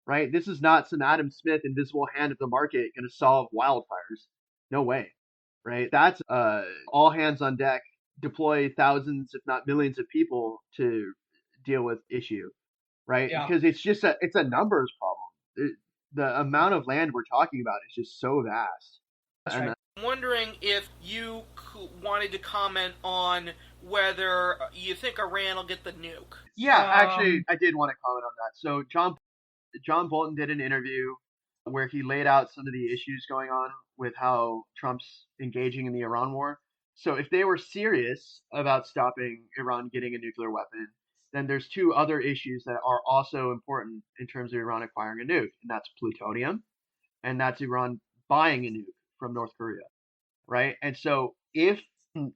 right? This is not some Adam Smith invisible hand of the market going to solve wildfires. No way, right? That's all hands on deck, deploy thousands, if not millions of people to deal with issue, right? Yeah. Because it's a numbers problem. The amount of land we're talking about is just so vast. That's right. I'm wondering if you wanted to comment on whether you think Iran will get the nuke. Yeah, actually, I did want to comment on that. So John Bolton did an interview where he laid out some of the issues going on with how Trump's engaging in the Iran war. So if they were serious about stopping Iran getting a nuclear weapon, then there's two other issues that are also important in terms of Iran acquiring a nuke, and that's plutonium, and that's Iran buying a nuke from North Korea, right? And so if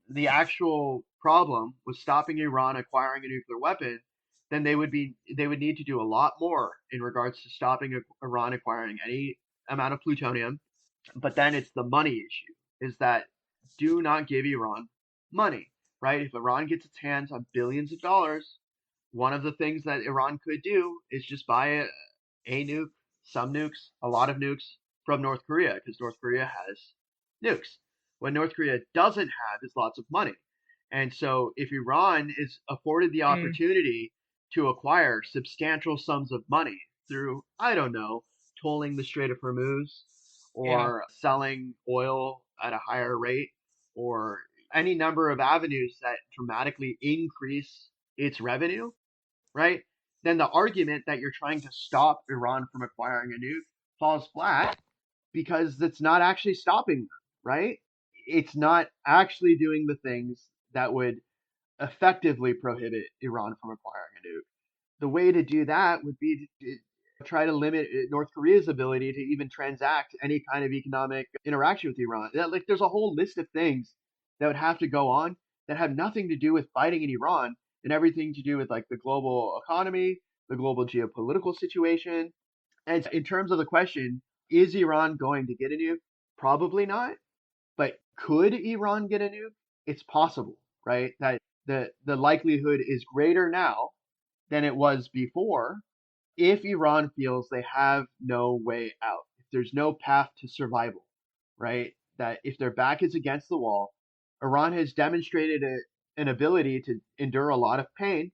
the actual problem was stopping Iran acquiring a nuclear weapon, then they would need to do a lot more in regards to stopping Iran acquiring any amount of plutonium. But then it's the money issue, is that do not give Iran money, right? If Iran gets its hands on billions of dollars, one of the things that Iran could do is just buy a nuke, some nukes, a lot of nukes from North Korea, because North Korea has nukes. What North Korea doesn't have is lots of money. And so if Iran is afforded the opportunity to acquire substantial sums of money through, I don't know, tolling the Strait of Hormuz or selling oil at a higher rate or any number of avenues that dramatically increase its revenue, right? Then the argument that you're trying to stop Iran from acquiring a nuke falls flat because it's not actually stopping them, right? It's not actually doing the things that would effectively prohibit Iran from acquiring a nuke. The way to do that would be to try to limit North Korea's ability to even transact any kind of economic interaction with Iran. Like, there's a whole list of things that would have to go on that have nothing to do with fighting in Iran and everything to do with like the global economy, the global geopolitical situation. And in terms of the question, is Iran going to get a nuke? Probably not. But could Iran get a nuke? It's possible, right? That the likelihood is greater now than it was before if Iran feels they have no way out, if there's no path to survival, right? That if their back is against the wall, Iran has demonstrated an ability to endure a lot of pain.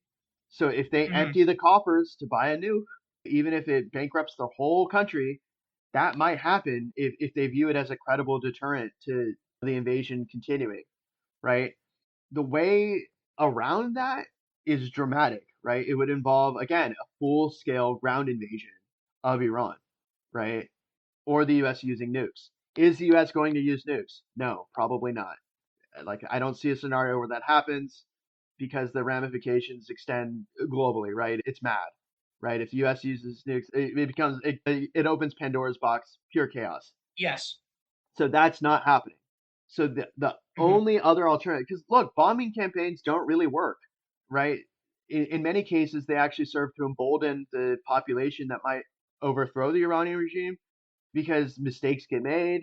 So if they empty the coffers to buy a nuke, even if it bankrupts the whole country, that might happen if they view it as a credible deterrent to the invasion continuing, right? The way around that is dramatic, right? It would involve, again, a full scale ground invasion of Iran, right? Or the US using nukes. Is the US going to use nukes? No, probably not. Like, I don't see a scenario where that happens because the ramifications extend globally, right? It's mad, right? If the US uses nukes, it opens Pandora's box, pure chaos. Yes. So that's not happening. So the only other alternative, because look, bombing campaigns don't really work, right? In many cases, they actually serve to embolden the population that might overthrow the Iranian regime because mistakes get made,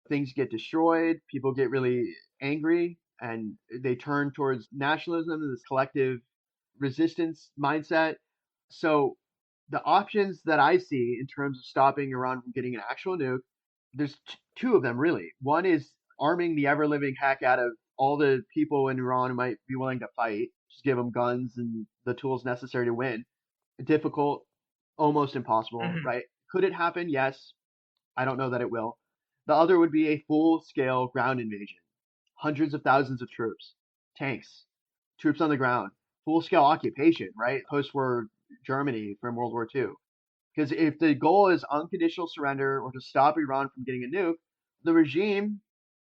things get destroyed, people get really angry, and they turn towards nationalism and this collective resistance mindset. So the options that I see in terms of stopping Iran from getting an actual nuke, there's two of them really. One is arming the ever living heck out of all the people in Iran who might be willing to fight, just give them guns and the tools necessary to win. Difficult, almost impossible, right? Could it happen? Yes. I don't know that it will. The other would be a full scale ground invasion. Hundreds of thousands of troops, tanks, troops on the ground, full scale occupation, right? Post war Germany from World War II. Because if the goal is unconditional surrender or to stop Iran from getting a nuke, the regime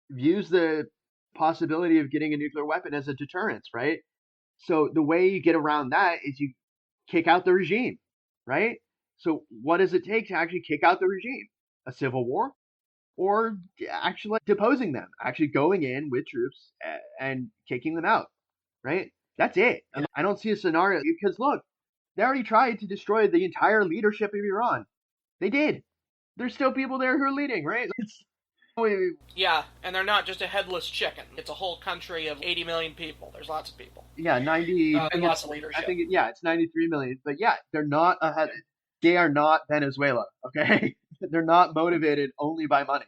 views the possibility of getting a nuclear weapon as a deterrence, right? So the way you get around that is you kick out the regime, right? So what does it take to actually kick out the regime? A civil war? Or actually deposing them, actually going in with troops and kicking them out, right? That's it. Yeah. I don't see a scenario because look, they already tried to destroy the entire leadership of Iran. They did. There's still people there who are leading, right? Yeah, and they're not just a headless chicken. It's a whole country of 80 million people. There's lots of people. Yeah, 90. And lots of leadership. I think, it's 93 million. But yeah, they're not they are not Venezuela, okay? They're not motivated only by money.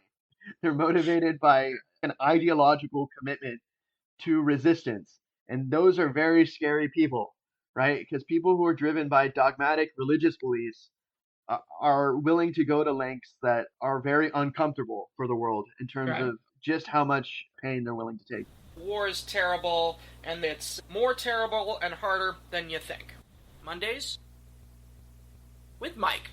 They're motivated by an ideological commitment to resistance. And those are very scary people, right? Because people who are driven by dogmatic religious beliefs are willing to go to lengths that are very uncomfortable for the world in terms of just how much pain they're willing to take. War is terrible, and it's more terrible and harder than you think. Mondays with Mike.